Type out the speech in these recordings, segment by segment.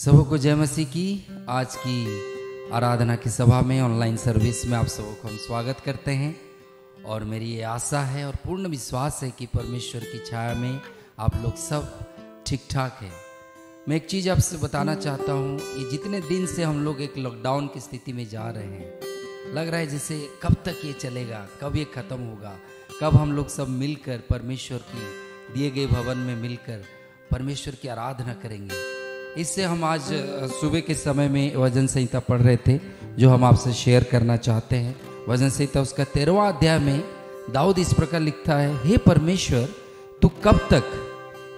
सबको जय मसीह की। आज की आराधना की सभा में ऑनलाइन सर्विस में आप सबको हम स्वागत करते हैं और मेरी ये आशा है और पूर्ण विश्वास है कि परमेश्वर की छाया में आप लोग सब ठीक ठाक हैं। मैं एक चीज़ आपसे बताना चाहता हूँ, ये जितने दिन से हम लोग एक लॉकडाउन की स्थिति में जा रहे हैं, लग रहा है जैसे कब तक ये चलेगा, कब ये ख़त्म होगा, कब हम लोग सब मिलकर परमेश्वर की दिए गए भवन में मिलकर परमेश्वर की आराधना करेंगे। इससे हम आज सुबह के समय में वचन संहिता पढ़ रहे थे जो हम आपसे शेयर करना चाहते हैं। वचन संहिता उसका 13वां अध्याय में दाऊद इस प्रकार लिखता है, हे परमेश्वर तू कब तक,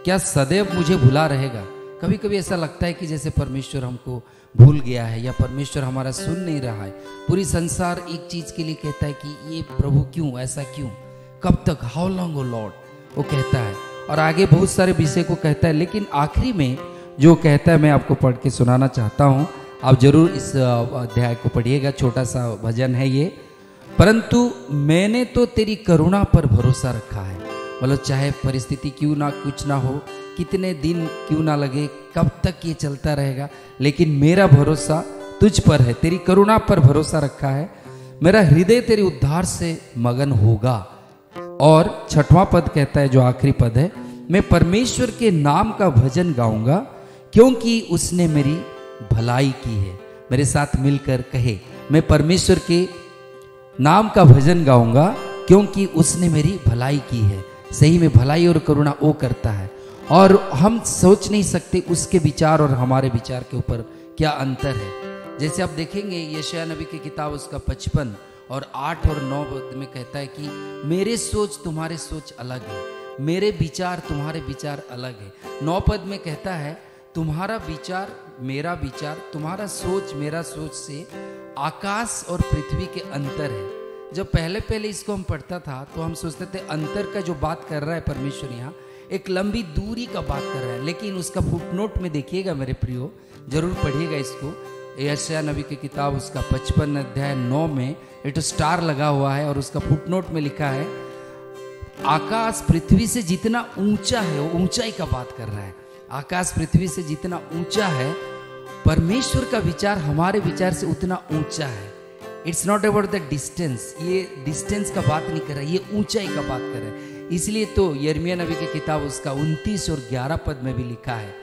क्या सदैव मुझे भुला रहेगा। कभी कभी ऐसा लगता है कि जैसे परमेश्वर हमको भूल गया है या परमेश्वर हमारा सुन नहीं रहा है। पूरी संसार एक चीज़ के लिए कहता है कि ये प्रभु क्यों, ऐसा क्यों, कब तक, हाउ लॉन्ग ओ लॉर्ड, वो कहता है और आगे बहुत सारे विषय को कहता है। लेकिन आखिरी में जो कहता है मैं आपको पढ़ के सुनाना चाहता हूँ। आप जरूर इस अध्याय को पढ़िएगा, छोटा सा भजन है ये। परंतु मैंने तो तेरी करुणा पर भरोसा रखा है। मतलब चाहे परिस्थिति क्यों ना, कुछ ना हो, कितने दिन क्यों ना लगे, कब तक ये चलता रहेगा, लेकिन मेरा भरोसा तुझ पर है, तेरी करुणा पर भरोसा रखा है। मेरा हृदय तेरे उद्धार से मगन होगा। और 6वां पद कहता है, जो आखिरी पद है, मैं परमेश्वर के नाम का भजन गाऊंगा क्योंकि उसने मेरी भलाई की है। मेरे साथ मिलकर कहे, मैं परमेश्वर के नाम का भजन गाऊंगा क्योंकि उसने मेरी भलाई की है। सही में भलाई और करुणा वो करता है और हम सोच नहीं सकते उसके विचार और हमारे विचार के ऊपर क्या अंतर है। जैसे आप देखेंगे यशायाह नबी की किताब उसका 55 और 8 और 9 में कहता है कि मेरे सोच तुम्हारे सोच अलग है, मेरे विचार तुम्हारे विचार अलग है। 9 पद में कहता है तुम्हारा विचार मेरा विचार, तुम्हारा सोच मेरा सोच से आकाश और पृथ्वी के अंतर है। जब पहले इसको हम पढ़ता था तो हम सोचते थे अंतर का जो बात कर रहा है परमेश्वर यहाँ एक लंबी दूरी का बात कर रहा है, लेकिन उसका फुटनोट में देखिएगा मेरे प्रियो, जरूर पढ़िएगा इसको। यशायाह नबी की किताब उसका 55 अध्याय 9 में एक स्टार लगा हुआ है और उसका फुटनोट में लिखा है आकाश पृथ्वी से जितना ऊंचा है, वो ऊंचाई का बात कर रहा है। आकाश पृथ्वी से जितना ऊंचा है, परमेश्वर का विचार हमारे विचार से उतना ऊंचा है। It's not about the distance, ये डिस्टेंस का बात नहीं कर रहा है, ये ऊंचाई का बात कर रहा है। इसलिए तो यिर्मयाह नबी की किताब उसका 29 और 11 पद में भी लिखा है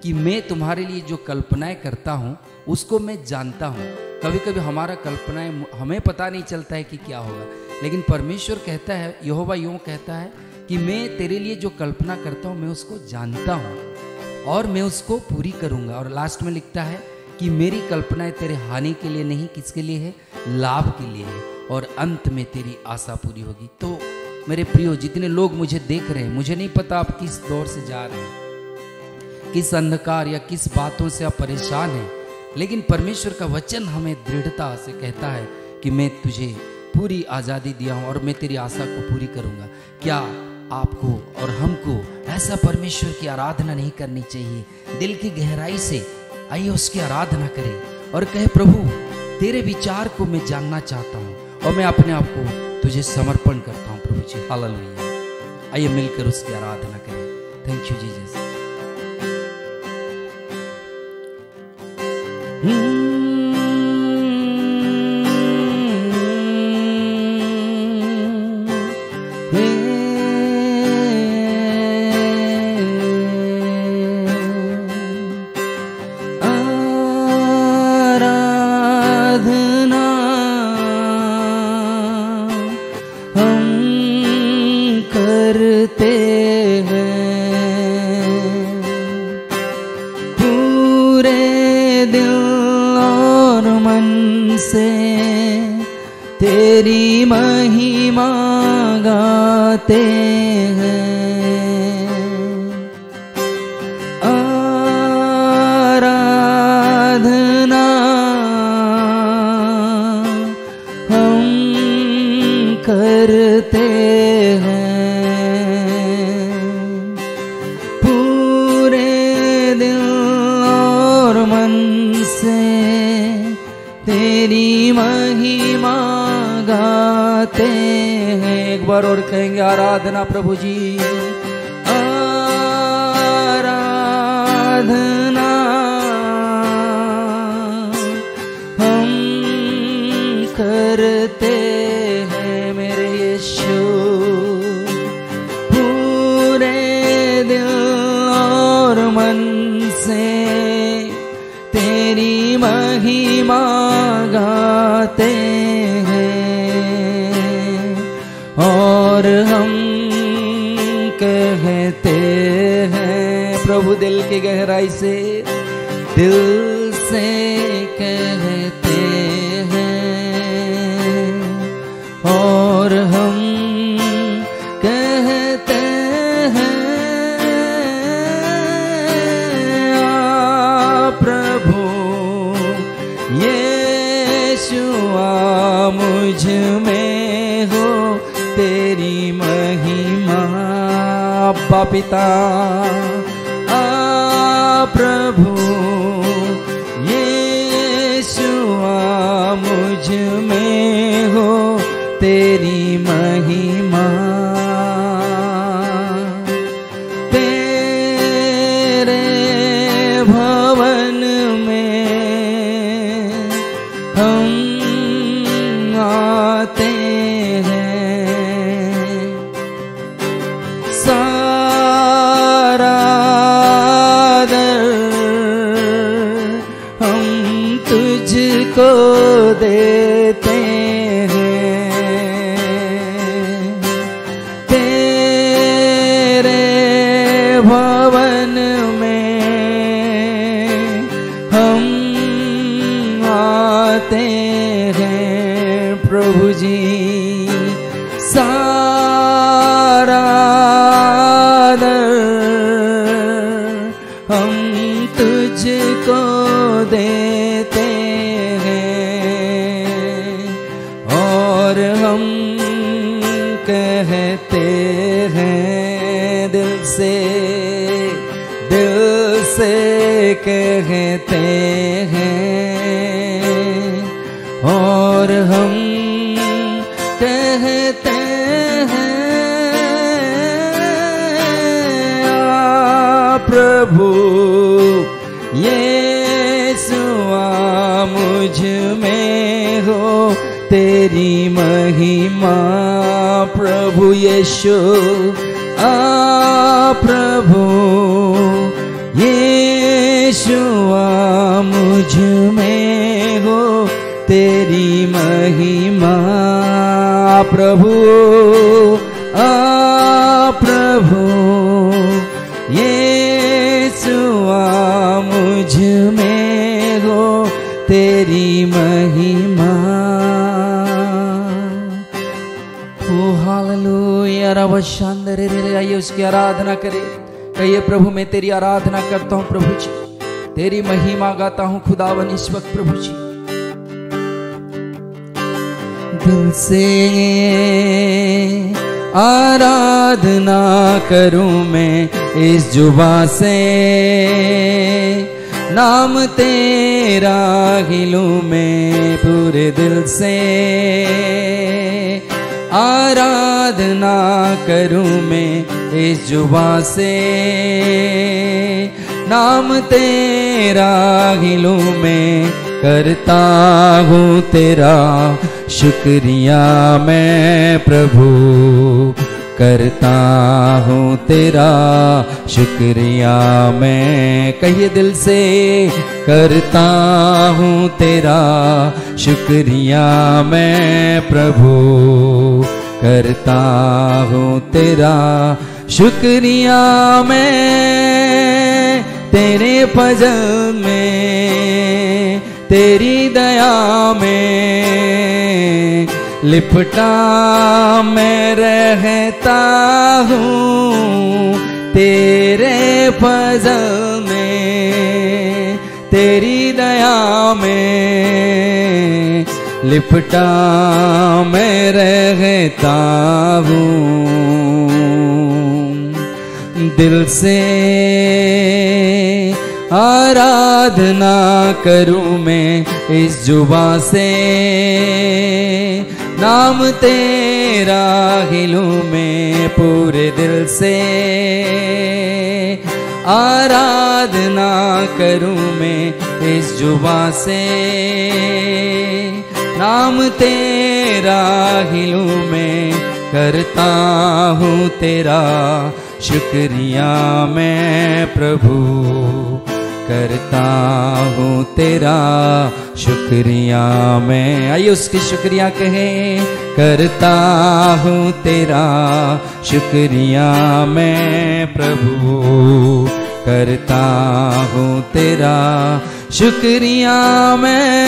कि मैं तुम्हारे लिए जो कल्पनाएं करता हूँ उसको मैं जानता हूँ। कभी कभी हमारा कल्पनाएं हमें पता नहीं चलता है कि क्या होगा, लेकिन परमेश्वर कहता है, यहोवा यूं कहता है कि मैं तेरे लिए जो कल्पना करता हूँ मैं उसको जानता हूँ और मैं उसको पूरी करूँगा। और लास्ट में लिखता है कि मेरी कल्पनाएं तेरे हानि के लिए नहीं, किसके लिए है, लाभ के लिए है, और अंत में तेरी आशा पूरी होगी। तो मेरे प्रियो, जितने लोग मुझे देख रहे हैं, मुझे नहीं पता आप किस दौर से जा रहे हैं, किस अंधकार या किस बातों से आप परेशान हैं, लेकिन परमेश्वर का वचन हमें दृढ़ता से कहता है कि मैं तुझे पूरी आज़ादी दिया हूँ और मैं तेरी आशा को पूरी करूँगा। क्या आपको और हमको ऐसा परमेश्वर की आराधना नहीं करनी चाहिए? दिल की गहराई से आइए उसकी आराधना करें और कहे, प्रभु तेरे विचार को मैं जानना चाहता हूँ और मैं अपने आप को तुझे समर्पण करता हूँ। प्रभु जी हालेलुया। आइए मिलकर उसकी आराधना करें। Thank you Jesus. तेरी महिमा गाते हैं, आराधना हम करते हैं, पूरे दिल और मन से तेरी महिमा गाते हैं। एक बार और कहेंगे आराधना प्रभु जी, आराधना करते हैं मेरे यीशु, पूरे दिल और मन से तेरी महिमा गाते हैं, और हम कहते हैं प्रभु दिल की गहराई से, दिल से कहते हैं, और हम कहते हैं आ प्रभु यीशु आ मुझ में हो तेरी महिमा। अब्बा पिता आ प्रभु यीशु आ मुझ में हो तेरी महिमा, तेरे भवन में हम आते हैं, सारा दर हम तुझको देते हैं, तेरे भवन में हम आते हैं प्रभु जी, सारा दर हम तुझको देते हैं, और हम कहते हैं दिल से कहते हैं, और हम कहते हैं आ प्रभु यीशु आ मुझ में हो तेरी महिमा। प्रभु यीशु आ प्रभु यीशु आ मुझ में हो तेरी महिमा। प्रभु आ प्रभु यीशु आ मुझ में हो तेरी महिमा। ओ हालेलुया रब शांदरे रे। आइए उसकी आराधना करें। कहिए प्रभु मैं तेरी आराधना करता हूँ प्रभु जी, तेरी महिमा गाता हूँ खुदावन इस वक्त प्रभु जी। दिल से आराधना करूं मैं इस जुबां से, नाम तेरा गिलूं मैं पूरे दिल से। आराधना करूं मैं इस जुबां से, नाम तेरा गिलूं मैं करता हूँ तेरा शुक्रिया मैं प्रभु, करता हूँ तेरा शुक्रिया मैं। कहिए दिल से करता हूँ तेरा शुक्रिया मैं प्रभु, करता हूँ तेरा शुक्रिया मैं। तेरे फजल में तेरी दया में लिपटा मैं रहता हूँ, तेरे फजल में तेरी दया में लिपटा मैं रहता हूँ। दिल से आराधना करूं मैं इस जुबां से, नाम तेरा गिलूं मैं पूरे दिल से। आराधना करूं मैं इस जुबां से, नाम तेरा हिलूं मैं, करता हूँ तेरा शुक्रिया मैं प्रभु, करता हूँ तेरा शुक्रिया मैं। आइए उसकी शुक्रिया कहें। करता हूँ तेरा शुक्रिया मैं प्रभु, करता हूँ तेरा शुक्रिया मैं।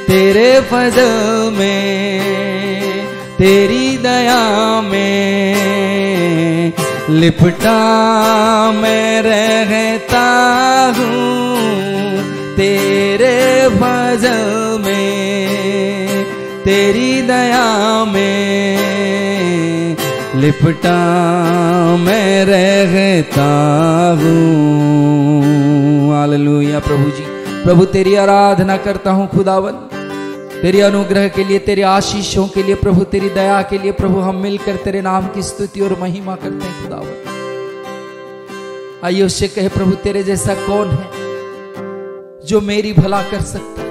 तेरे फजल में, तेरी दया में लिपटा मैं रहता हूँ, तेरे फजल में, तेरी दया में लिपटा मैं रहता हूँ। हालेलुया प्रभु जी, प्रभु तेरी आराधना करता हूँ खुदावन, तेरे अनुग्रह के लिए, तेरे आशीषों के लिए प्रभु, तेरी दया के लिए प्रभु, हम मिलकर तेरे नाम की स्तुति और महिमा करते हैं खुदावन। आइए उससे कहे, प्रभु तेरे जैसा कौन है जो मेरी भला कर सकता है।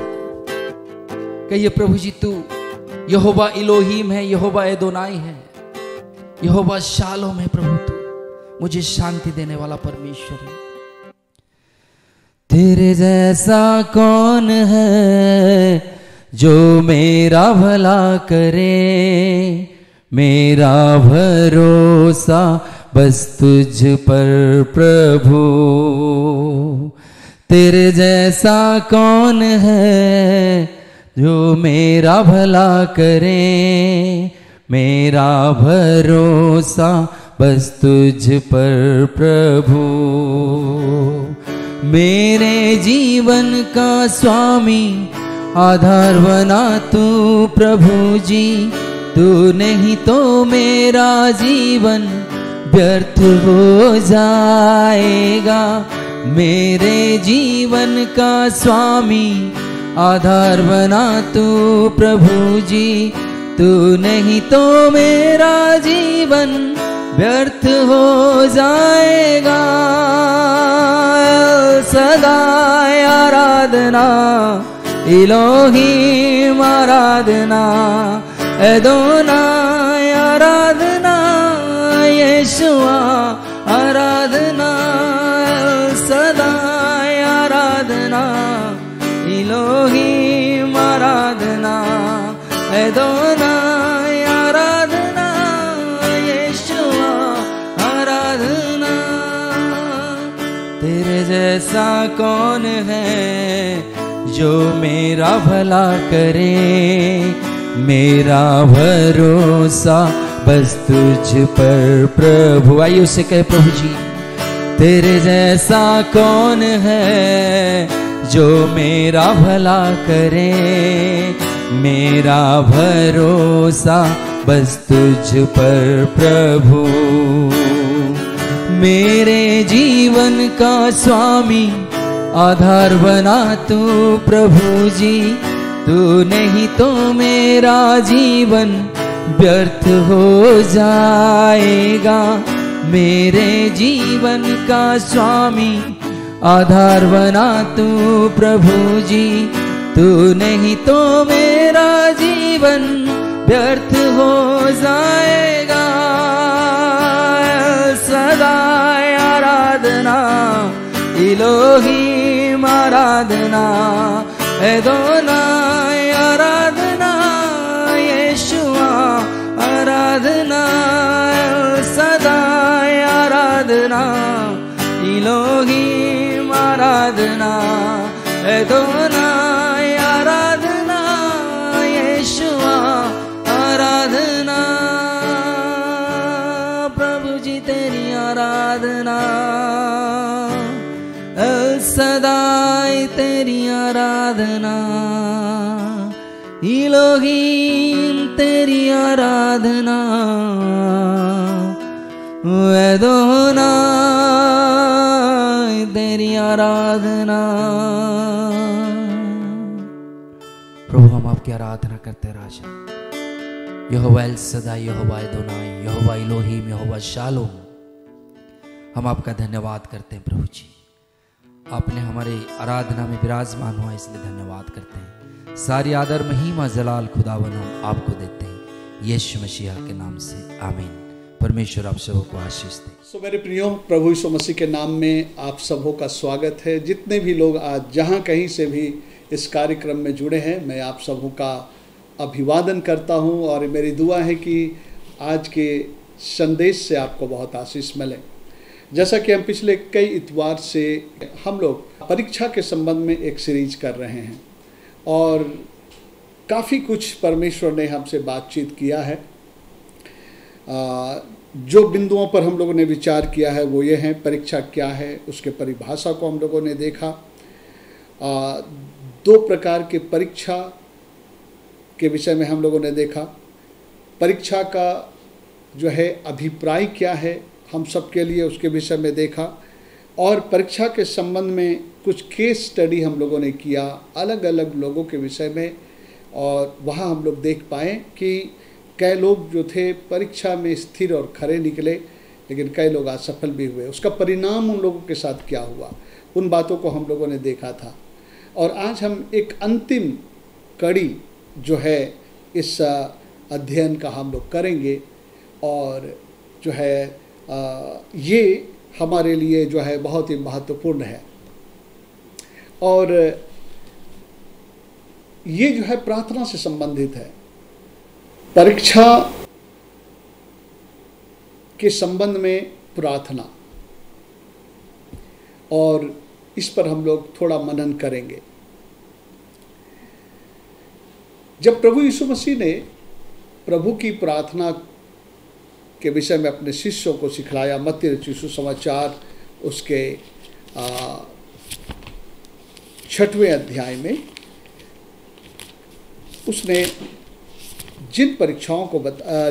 कहिए प्रभु जी, तू यहोवा इलोहीम है, यहोवा एदोनाई है, यहोवा शालोम है प्रभु, तू मुझे शांति देने वाला परमेश्वर है। तेरे जैसा कौन है जो मेरा भला करे, मेरा भरोसा बस तुझ पर प्रभु। तेरे जैसा कौन है जो मेरा भला करे, मेरा भरोसा बस तुझ पर प्रभु। मेरे जीवन का स्वामी आधार बना तू प्रभु जी, तू नहीं तो मेरा जीवन व्यर्थ हो जाएगा। मेरे जीवन का स्वामी आधार बना तू प्रभु जी, तू नहीं तो मेरा जीवन व्यर्थ हो जाएगा। सदा आराधना इलोहीम, आराधना एदोनाई, आराधना यीशुआ, आराधना सदा आराधना इलोहीम, आराधना एदोनाई, आराधना यीशुआ, आराधना। तेरे जैसा कौन है जो मेरा भला करे, मेरा भरोसा बस तुझ पर प्रभु। आइए उससे कहे, प्रभु जी तेरे जैसा कौन है जो मेरा भला करे, मेरा भरोसा बस तुझ पर प्रभु। मेरे जीवन का स्वामी आधार बना तू प्रभु जी, तू नहीं तो मेरा जीवन व्यर्थ हो जाएगा। मेरे जीवन का स्वामी आधार बना तू प्रभु जी, तू नहीं तो मेरा जीवन व्यर्थ हो जाएगा। सदा आराधना इलोहीम, आराधना एदोनाई, आराधना यीशुआ, आराधना सदा आराधना इलोहीम, आराधना एदोनाई, आराधना यीशुआ, आराधना। प्रभु जी तेरी आराधना, सदाई तेरी आराधना, इलोहीम तेरी आराधना, एदोनाई तेरी आराधना। प्रभु हम आपकी आराधना करते राजा, यहोवा एल सदाई, यहोवा एदोनाई, यहोवा इलोहीम, यहोवा शालोम। हम आपका धन्यवाद करते हैं प्रभु जी। आपने हमारे आराधना में विराजमान हुआ, इसलिए धन्यवाद करते हैं। सारी आदर महिमा जलाल खुदावन हम आपको देते हैं, यीशु मसीह के नाम से आमीन। परमेश्वर आप सबों को आशीष दे। सो मेरे प्रियो, प्रभु यीशु मसीह के नाम में आप सबों का स्वागत है। जितने भी लोग आज जहाँ कहीं से भी इस कार्यक्रम में जुड़े हैं, मैं आप सबों का अभिवादन करता हूँ और मेरी दुआ है कि आज के संदेश से आपको बहुत आशीष मिले। जैसा कि हम पिछले कई इतवार से हम लोग परीक्षा के संबंध में एक सीरीज कर रहे हैं और काफ़ी कुछ परमेश्वर ने हमसे बातचीत किया है। जो बिंदुओं पर हम लोगों ने विचार किया है वो ये हैं, परीक्षा क्या है, उसके परिभाषा को हम लोगों ने देखा। दो प्रकार के परीक्षा के विषय में हम लोगों ने देखा। परीक्षा का जो है अभिप्राय क्या है हम सब के लिए, उसके विषय में देखा। और परीक्षा के संबंध में कुछ केस स्टडी हम लोगों ने किया अलग अलग लोगों के विषय में, और वहाँ हम लोग देख पाए कि कई लोग जो थे परीक्षा में स्थिर और खरे निकले, लेकिन कई लोग असफल भी हुए। उसका परिणाम उन लोगों के साथ क्या हुआ, उन बातों को हम लोगों ने देखा था। और आज हम एक अंतिम कड़ी जो है इस अध्ययन का हम लोग करेंगे, और जो है ये हमारे लिए जो है बहुत ही महत्वपूर्ण है। और ये जो है प्रार्थना से संबंधित है। परीक्षा के संबंध में प्रार्थना, और इस पर हम लोग थोड़ा मनन करेंगे। जब प्रभु यीशु मसीह ने प्रभु की प्रार्थना के विषय में अपने शिष्यों को सिखलाया, मत्ती रचित सुसमाचार उसके 6वें अध्याय में उसने जिन परीक्षाओं को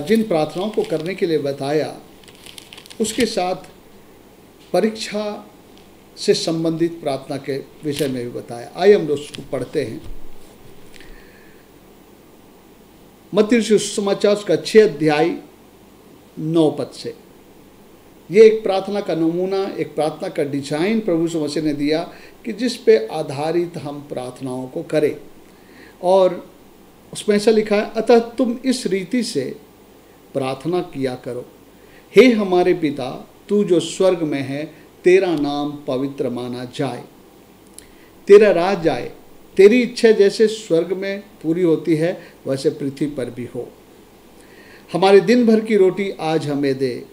जिन प्रार्थनाओं को करने के लिए बताया, उसके साथ परीक्षा से संबंधित प्रार्थना के विषय में भी बताया। आइए हम लोग उसको पढ़ते हैं। मत्ती रचित सुसमाचार उसका 6 अध्याय 9 पद से। ये एक प्रार्थना का नमूना, एक प्रार्थना का डिजाइन प्रभु यीशु मसीह ने दिया कि जिस पे आधारित हम प्रार्थनाओं को करें। और उसमें ऐसा लिखा है, अतः तुम इस रीति से प्रार्थना किया करो, हे हमारे पिता, तू जो स्वर्ग में है, तेरा नाम पवित्र माना जाए, तेरा राज आए, तेरी इच्छा जैसे स्वर्ग में पूरी होती है वैसे पृथ्वी पर भी हो। हमारे दिन भर की रोटी आज हमें दे,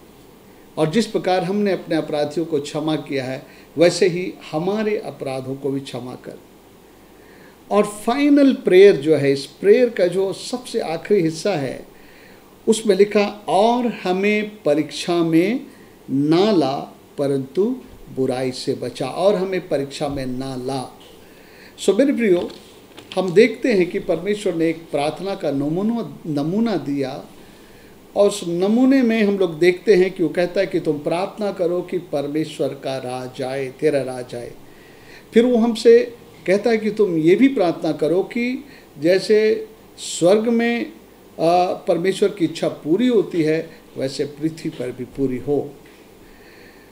और जिस प्रकार हमने अपने अपराधियों को क्षमा किया है वैसे ही हमारे अपराधों को भी क्षमा कर। और फाइनल प्रेयर जो है, इस प्रेयर का जो सबसे आखिरी हिस्सा है, उसमें लिखा, और हमें परीक्षा में ना ला परंतु बुराई से बचा, और हमें परीक्षा में ना ला। सो मेरे प्रियो, हम देखते हैं कि परमेश्वर ने एक प्रार्थना का नमूना दिया, और उस नमूने में हम लोग देखते हैं कि वो कहता है कि तुम प्रार्थना करो कि परमेश्वर का राज आए, तेरा राज आए। फिर वो हमसे कहता है कि तुम ये भी प्रार्थना करो कि जैसे स्वर्ग में परमेश्वर की इच्छा पूरी होती है वैसे पृथ्वी पर भी पूरी हो।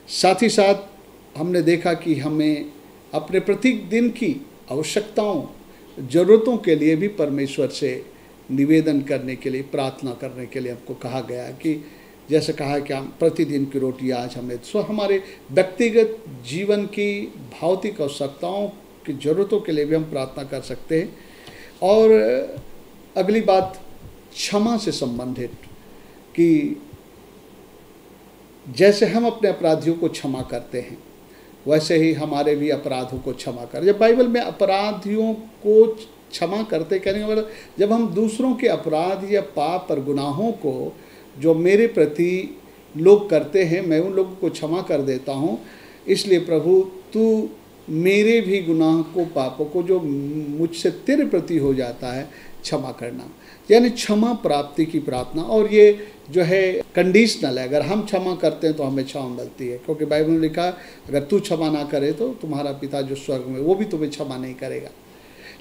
साथ ही साथ हमने देखा कि हमें अपने प्रत्येक दिन की आवश्यकताओं, ज़रूरतों के लिए भी परमेश्वर से निवेदन करने के लिए, प्रार्थना करने के लिए हमको कहा गया है कि जैसे कहा है कि हम प्रतिदिन की रोटी आज हमें। सो हमारे व्यक्तिगत जीवन की भौतिक आवश्यकताओं की ज़रूरतों के लिए भी हम प्रार्थना कर सकते हैं। और अगली बात क्षमा से संबंधित, कि जैसे हम अपने अपराधियों को क्षमा करते हैं वैसे ही हमारे भी अपराधों को क्षमा करें। जब बाइबल में अपराधियों को क्षमा करते कहने का मतलब, जब हम दूसरों के अपराध या पाप और गुनाहों को जो मेरे प्रति लोग करते हैं, मैं उन लोगों को क्षमा कर देता हूँ। इसलिए प्रभु, तू मेरे भी गुनाह को, पापों को जो मुझसे तेरे प्रति हो जाता है, क्षमा करना। यानी क्षमा प्राप्ति की प्रार्थना। और ये जो है कंडीशनल है, अगर हम क्षमा करते हैं तो हमें क्षमा मिलती है, क्योंकि बाइबल में लिखा है अगर तू क्षमा ना करे तो तुम्हारा पिता जो स्वर्ग में वो भी तुम्हें क्षमा नहीं करेगा।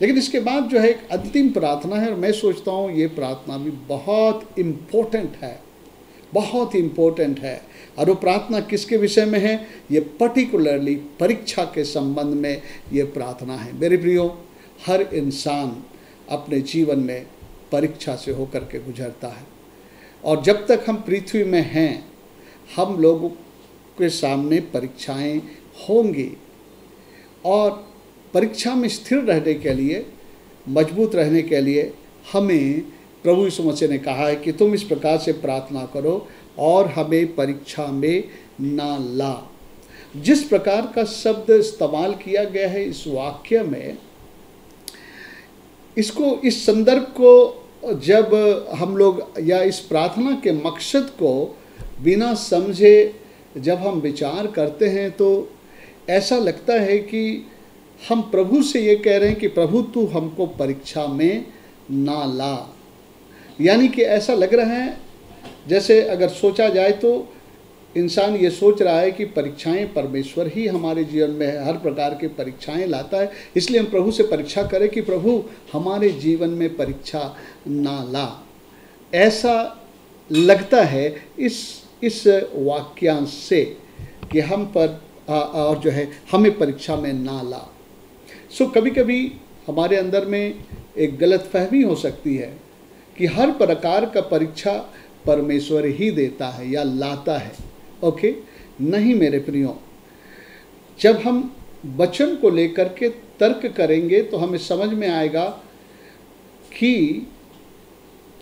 लेकिन इसके बाद जो है एक अंतिम प्रार्थना है, और मैं सोचता हूँ ये प्रार्थना भी बहुत इम्पोर्टेंट है बहुत ही इम्पोर्टेंट है। और वो प्रार्थना किसके विषय में है? ये पर्टिकुलरली परीक्षा के संबंध में ये प्रार्थना है। मेरे प्रियो, हर इंसान अपने जीवन में परीक्षा से होकर के गुजरता है, और जब तक हम पृथ्वी में हैं हम लोगों के सामने परीक्षाएं होंगी, और परीक्षा में स्थिर रहने के लिए, मजबूत रहने के लिए हमें प्रभु यीशु मसीह ने कहा है कि तुम इस प्रकार से प्रार्थना करो और हमें परीक्षा में ना ला। जिस प्रकार का शब्द इस्तेमाल किया गया है इस वाक्य में, इसको, इस संदर्भ को जब हम लोग या इस प्रार्थना के मकसद को बिना समझे जब हम विचार करते हैं तो ऐसा लगता है कि हम प्रभु से ये कह रहे हैं कि प्रभु तू हमको परीक्षा में ना ला। यानी कि ऐसा लग रहा है जैसे अगर सोचा जाए तो इंसान ये सोच रहा है कि परीक्षाएं परमेश्वर ही हमारे जीवन में हर प्रकार की परीक्षाएं लाता है, इसलिए हम प्रभु से परीक्षा करें कि प्रभु हमारे जीवन में परीक्षा ना ला। ऐसा लगता है इस वाक्यांश से कि हम पर और जो है हमें परीक्षा में ना ला। कभी कभी हमारे अंदर में एक गलतफहमी हो सकती है कि हर प्रकार का परीक्षा परमेश्वर ही देता है या लाता है। ओके, नहीं मेरे प्रियो, जब हम वचन को लेकर के तर्क करेंगे तो हमें समझ में आएगा कि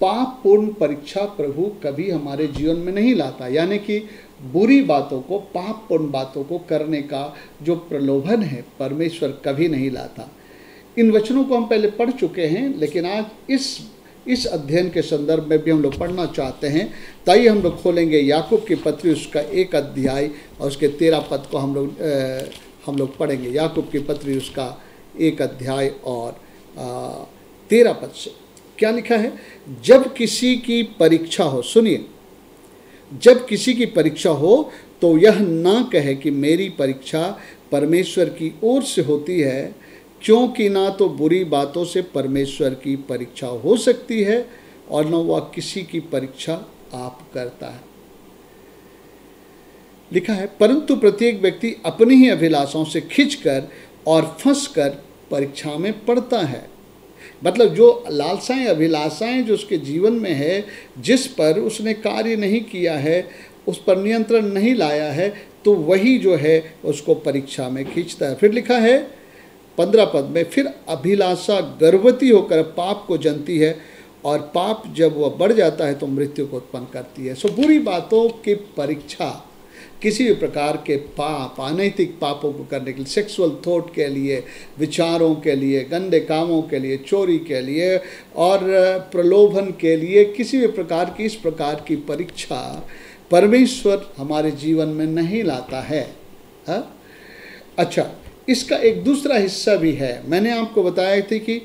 पाप पूर्ण परीक्षा प्रभु कभी हमारे जीवन में नहीं लाता। यानी कि बुरी बातों को, पाप पूर्ण बातों को करने का जो प्रलोभन है परमेश्वर कभी नहीं लाता। इन वचनों को हम पहले पढ़ चुके हैं, लेकिन आज इस अध्ययन के संदर्भ में भी हम लोग पढ़ना चाहते हैं। ताइए हम लोग खोलेंगे याकूब की पत्री, उसका 1 अध्याय और उसके 13 पद को हम लोग पढ़ेंगे। याकूब की पत्री उसका 1 अध्याय और 13 पद से क्या लिखा है? जब किसी की परीक्षा हो, सुनिए, जब किसी की परीक्षा हो तो यह ना कहे कि मेरी परीक्षा परमेश्वर की ओर से होती है, क्योंकि ना तो बुरी बातों से परमेश्वर की परीक्षा हो सकती है और न वह किसी की परीक्षा आप करता है। लिखा है, परंतु प्रत्येक व्यक्ति अपनी ही अभिलाषाओं से खिंचकर और फंसकर परीक्षा में पड़ता है। मतलब जो लालसाएं, अभिलाषाएं जो उसके जीवन में है, जिस पर उसने कार्य नहीं किया है, उस पर नियंत्रण नहीं लाया है, तो वही जो है उसको परीक्षा में खींचता है। फिर लिखा है 15 पद में, फिर अभिलाषा गर्भवती होकर पाप को जनती है और पाप जब वह बढ़ जाता है तो मृत्यु को उत्पन्न करती है। बुरी बातों की परीक्षा, किसी भी प्रकार के पाप, अनैतिक पापों को करने के लिए, सेक्सुअल थॉट के लिए, विचारों के लिए, गंदे कामों के लिए, चोरी के लिए और प्रलोभन के लिए, किसी भी प्रकार की इस प्रकार की परीक्षा परमेश्वर हमारे जीवन में नहीं लाता है। अच्छा, इसका एक दूसरा हिस्सा भी है। मैंने आपको बताया था कि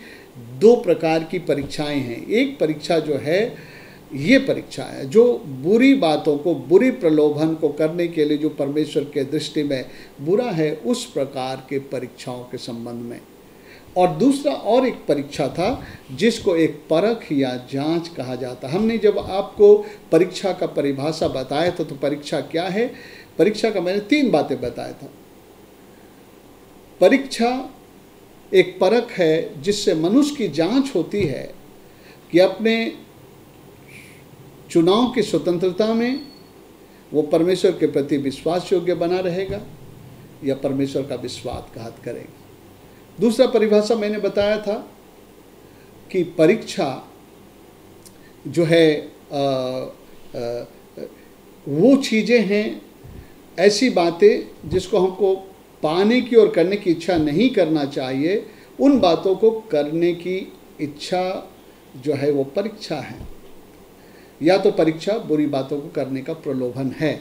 2 प्रकार की परीक्षाएं हैं। एक परीक्षा जो है, ये परीक्षा है जो बुरी बातों को, बुरी प्रलोभन को करने के लिए जो परमेश्वर के दृष्टि में बुरा है, उस प्रकार के परीक्षाओं के संबंध में। और दूसरा और एक परीक्षा था जिसको एक परख या जांच कहा जाता। हमने जब आपको परीक्षा का परिभाषा बताया था तो परीक्षा क्या है, परीक्षा का मैंने 3 बातें बताया था। परीक्षा एक परख है जिससे मनुष्य की जांच होती है कि अपने चुनाव की स्वतंत्रता में वो परमेश्वर के प्रति विश्वास योग्य बना रहेगा या परमेश्वर का विश्वासघात करेगा। दूसरा परिभाषा मैंने बताया था कि परीक्षा जो है वो चीज़ें हैं, ऐसी बातें जिसको हमको पाने की और करने की इच्छा नहीं करना चाहिए, उन बातों को करने की इच्छा जो है वो परीक्षा है। या तो परीक्षा बुरी बातों को करने का प्रलोभन है।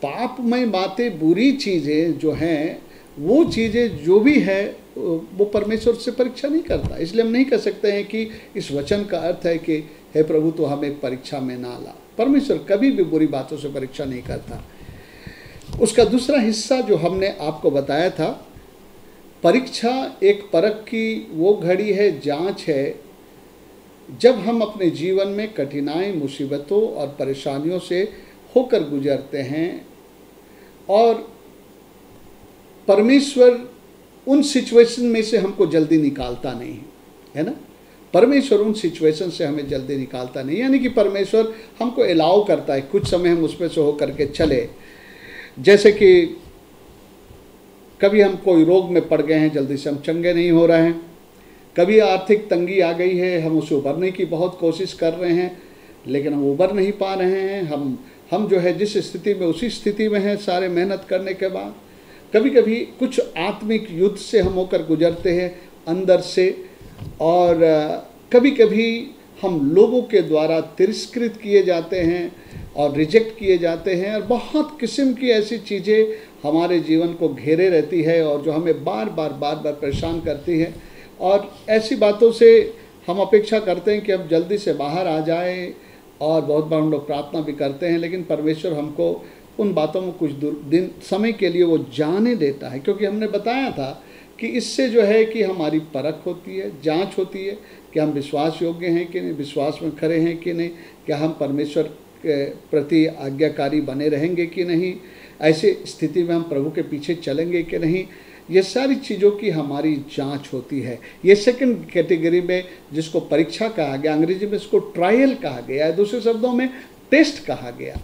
पापमय बातें, बुरी चीज़ें जो हैं, वो चीज़ें जो भी है वो परमेश्वर से परीक्षा नहीं करता। इसलिए हम नहीं कह सकते हैं कि इस वचन का अर्थ है कि हे प्रभु तो हमें परीक्षा में ना ला। परमेश्वर कभी भी बुरी बातों से परीक्षा नहीं करता। उसका दूसरा हिस्सा जो हमने आपको बताया था, परीक्षा एक परख की वो घड़ी है, जांच है जब हम अपने जीवन में कठिनाई, मुसीबतों और परेशानियों से होकर गुजरते हैं और परमेश्वर उन सिचुएशन में से हमको जल्दी निकालता नहीं है ना। परमेश्वर उन सिचुएशन से हमें जल्दी निकालता नहीं, यानी कि परमेश्वर हमको अलाउ करता है कुछ समय हम उसमें से होकर के चले। जैसे कि कभी हम कोई रोग में पड़ गए हैं, जल्दी से हम चंगे नहीं हो रहे हैं। कभी आर्थिक तंगी आ गई है, हम उससे उबरने की बहुत कोशिश कर रहे हैं लेकिन हम उबर नहीं पा रहे हैं। हम जो है जिस स्थिति में उसी स्थिति में हैं सारे मेहनत करने के बाद। कभी कभी कुछ आत्मिक युद्ध से हम होकर गुजरते हैं अंदर से, और कभी कभी हम लोगों के द्वारा तिरस्कृत किए जाते हैं और रिजेक्ट किए जाते हैं, और बहुत किस्म की ऐसी चीज़ें हमारे जीवन को घेरे रहती है और जो हमें बार बार परेशान करती है। और ऐसी बातों से हम अपेक्षा करते हैं कि हम जल्दी से बाहर आ जाए, और बहुत बार हम लोग प्रार्थना भी करते हैं, लेकिन परमेश्वर हमको उन बातों में कुछ दिन समय के लिए वो जाने देता है, क्योंकि हमने बताया था कि इससे जो है कि हमारी परख होती है, जांच होती है कि हम विश्वास योग्य हैं कि नहीं, विश्वास में खरे हैं कि नहीं, क्या हम परमेश्वर के प्रति आज्ञाकारी बने रहेंगे कि नहीं, ऐसे स्थिति में हम प्रभु के पीछे चलेंगे कि नहीं। ये सारी चीज़ों की हमारी जांच होती है। ये सेकंड कैटेगरी में जिसको परीक्षा कहा गया, अंग्रेजी में इसको ट्रायल कहा गया है, दूसरे शब्दों में टेस्ट कहा गया।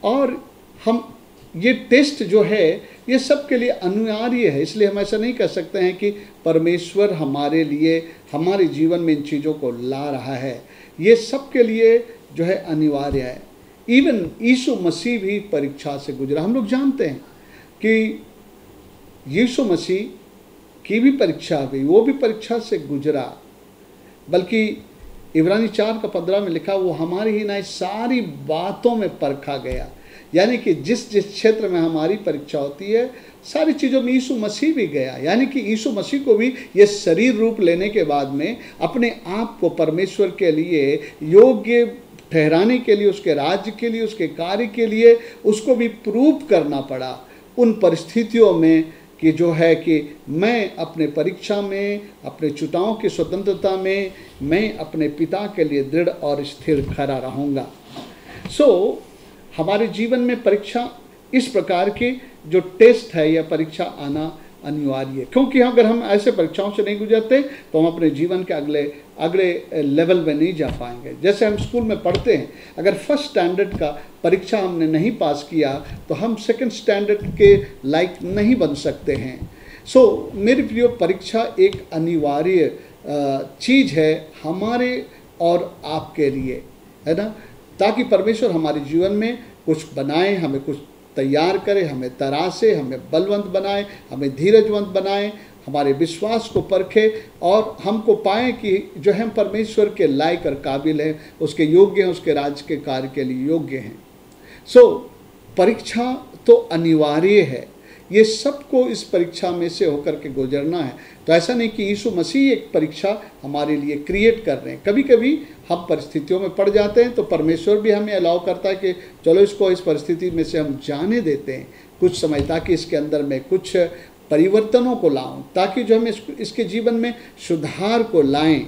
और हम ये टेस्ट जो है ये सब के लिए अनिवार्य है, इसलिए हम ऐसा नहीं कह सकते हैं कि परमेश्वर हमारे लिए हमारे जीवन में इन चीज़ों को ला रहा है। ये सब के लिए जो है अनिवार्य है। इवन यीशु मसीह भी परीक्षा से गुजरा। हम लोग जानते हैं कि यीशु मसीह की भी परीक्षा हुई, वो भी परीक्षा से गुजरा। बल्कि इब्रानी 4:15 में लिखा, वो हमारी ही नहीं सारी बातों में परखा गया। यानी कि जिस क्षेत्र में हमारी परीक्षा होती है सारी चीज़ों में यीशु मसीह भी गया। यानी कि यीशु मसीह को भी ये शरीर रूप लेने के बाद में अपने आप को परमेश्वर के लिए योग्य ठहराने के लिए, उसके राज्य के लिए, उसके कार्य के लिए उसको भी प्रूव करना पड़ा उन परिस्थितियों में कि जो है कि मैं अपने परीक्षा में, अपने चुनाव की स्वतंत्रता में मैं अपने पिता के लिए दृढ़ और स्थिर खड़ा रहूँगा। हमारे जीवन में परीक्षा इस प्रकार की जो टेस्ट है या परीक्षा आना अनिवार्य है, क्योंकि अगर हम ऐसे परीक्षाओं से नहीं गुजरते तो हम अपने जीवन के अगले लेवल में नहीं जा पाएंगे। जैसे हम स्कूल में पढ़ते हैं, अगर फर्स्ट स्टैंडर्ड का परीक्षा हमने नहीं पास किया तो हम सेकंड स्टैंडर्ड के लायक नहीं बन सकते हैं। मेरे प्रिय, परीक्षा एक अनिवार्य चीज़ है हमारे और आपके लिए, है ना, ताकि परमेश्वर हमारे जीवन में कुछ बनाए, हमें कुछ तैयार करे, हमें तरासे, हमें बलवंत बनाए, हमें धीरजवंत बनाए, हमारे विश्वास को परखे और हमको पाए कि जो हम परमेश्वर के लायक और काबिल हैं, उसके योग्य हैं, उसके राज्य के कार्य के लिए योग्य हैं। परीक्षा तो अनिवार्य है, ये सबको इस परीक्षा में से होकर के गुजरना है। तो ऐसा नहीं कि यीशु मसीह एक परीक्षा हमारे लिए क्रिएट कर रहे हैं। कभी कभी हम परिस्थितियों में पड़ जाते हैं तो परमेश्वर भी हमें अलाउ करता है कि चलो इसको इस परिस्थिति में से हम जाने देते हैं कुछ समय, ताकि इसके अंदर में कुछ परिवर्तनों को लाऊं, ताकि जो हम इसके जीवन में सुधार को लाएं।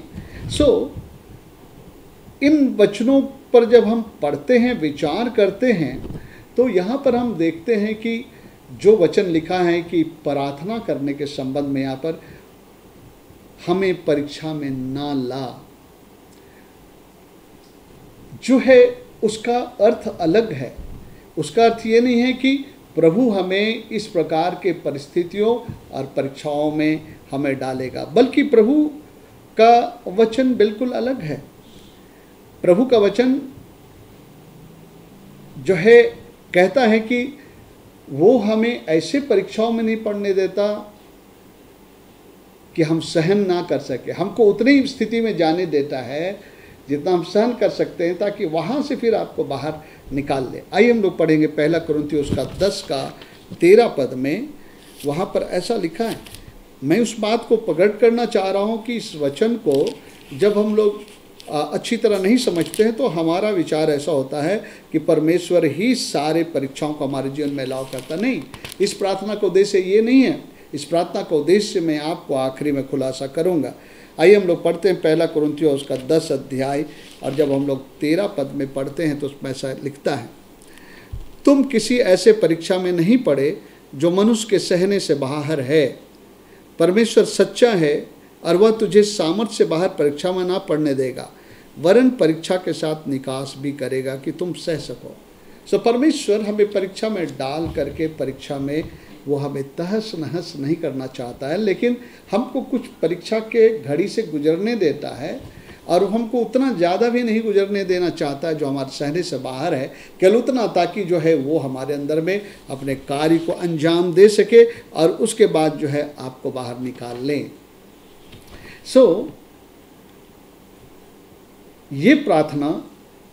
इन वचनों पर जब हम पढ़ते हैं, विचार करते हैं, तो यहाँ पर हम देखते हैं कि जो वचन लिखा है कि प्रार्थना करने के संबंध में यहाँ पर हमें परीक्षा में ना ला, जो है उसका अर्थ अलग है। उसका अर्थ ये नहीं है कि प्रभु हमें इस प्रकार के परिस्थितियों और परीक्षाओं में हमें डालेगा, बल्कि प्रभु का वचन बिल्कुल अलग है। प्रभु का वचन जो है कहता है कि वो हमें ऐसे परीक्षाओं में नहीं पड़ने देता कि हम सहन ना कर सके, हमको उतनी ही स्थिति में जाने देता है जितना हम सहन कर सकते हैं, ताकि वहाँ से फिर आपको बाहर निकाल ले। आइए हम लोग पढ़ेंगे 1 कुरिन्थियों का 10:13 में। वहाँ पर ऐसा लिखा है। मैं उस बात को प्रकट करना चाह रहा हूँ कि इस वचन को जब हम लोग अच्छी तरह नहीं समझते हैं तो हमारा विचार ऐसा होता है कि परमेश्वर ही सारे परीक्षाओं को हमारे जीवन में अलाउ करता। नहीं, इस प्रार्थना का उद्देश्य ये नहीं है। इस प्रार्थना का उद्देश्य मैं आपको आखिरी में खुलासा करूंगा। आइए हम लोग पढ़ते हैं 1 कुरिन्थियों उसका 10 अध्याय, और जब हम लोग 13 पद में पढ़ते हैं तो उसमें ऐसा लिखता है, तुम किसी ऐसे परीक्षा में नहीं पड़े जो मनुष्य के सहने से बाहर है। परमेश्वर सच्चा है और वह तुझे सामर्थ्य से बाहर परीक्षा में ना पड़ने देगा, वरन परीक्षा के साथ निकास भी करेगा कि तुम सह सको। सो परमेश्वर हमें परीक्षा में डाल करके परीक्षा में वो हमें तहस नहस नहीं करना चाहता है, लेकिन हमको कुछ परीक्षा के घड़ी से गुजरने देता है, और हमको उतना ज़्यादा भी नहीं गुजरने देना चाहता है जो हमारे सहने से बाहर है, केवल उतना ताकि जो है वो हमारे अंदर में अपने कार्य को अंजाम दे सके और उसके बाद जो है आपको बाहर निकाल लें। ये प्रार्थना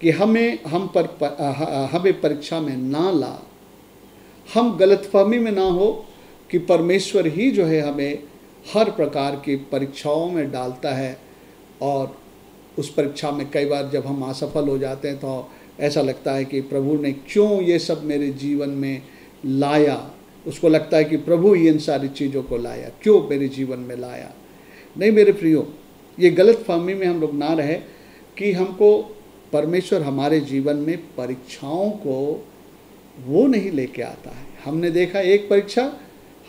कि हमें परीक्षा में ना ला, हम गलतफहमी में ना हो कि परमेश्वर ही जो है हमें हर प्रकार की परीक्षाओं में डालता है, और उस परीक्षा में कई बार जब हम असफल हो जाते हैं तो ऐसा लगता है कि प्रभु ने क्यों ये सब मेरे जीवन में लाया। उसको लगता है कि प्रभु ही इन सारी चीज़ों को लाया, क्यों मेरे जीवन में लाया। नहीं मेरे प्रियो, ये गलतफहमी में हम लोग ना रहे कि हमको परमेश्वर हमारे जीवन में परीक्षाओं को वो नहीं लेके आता है। हमने देखा एक परीक्षा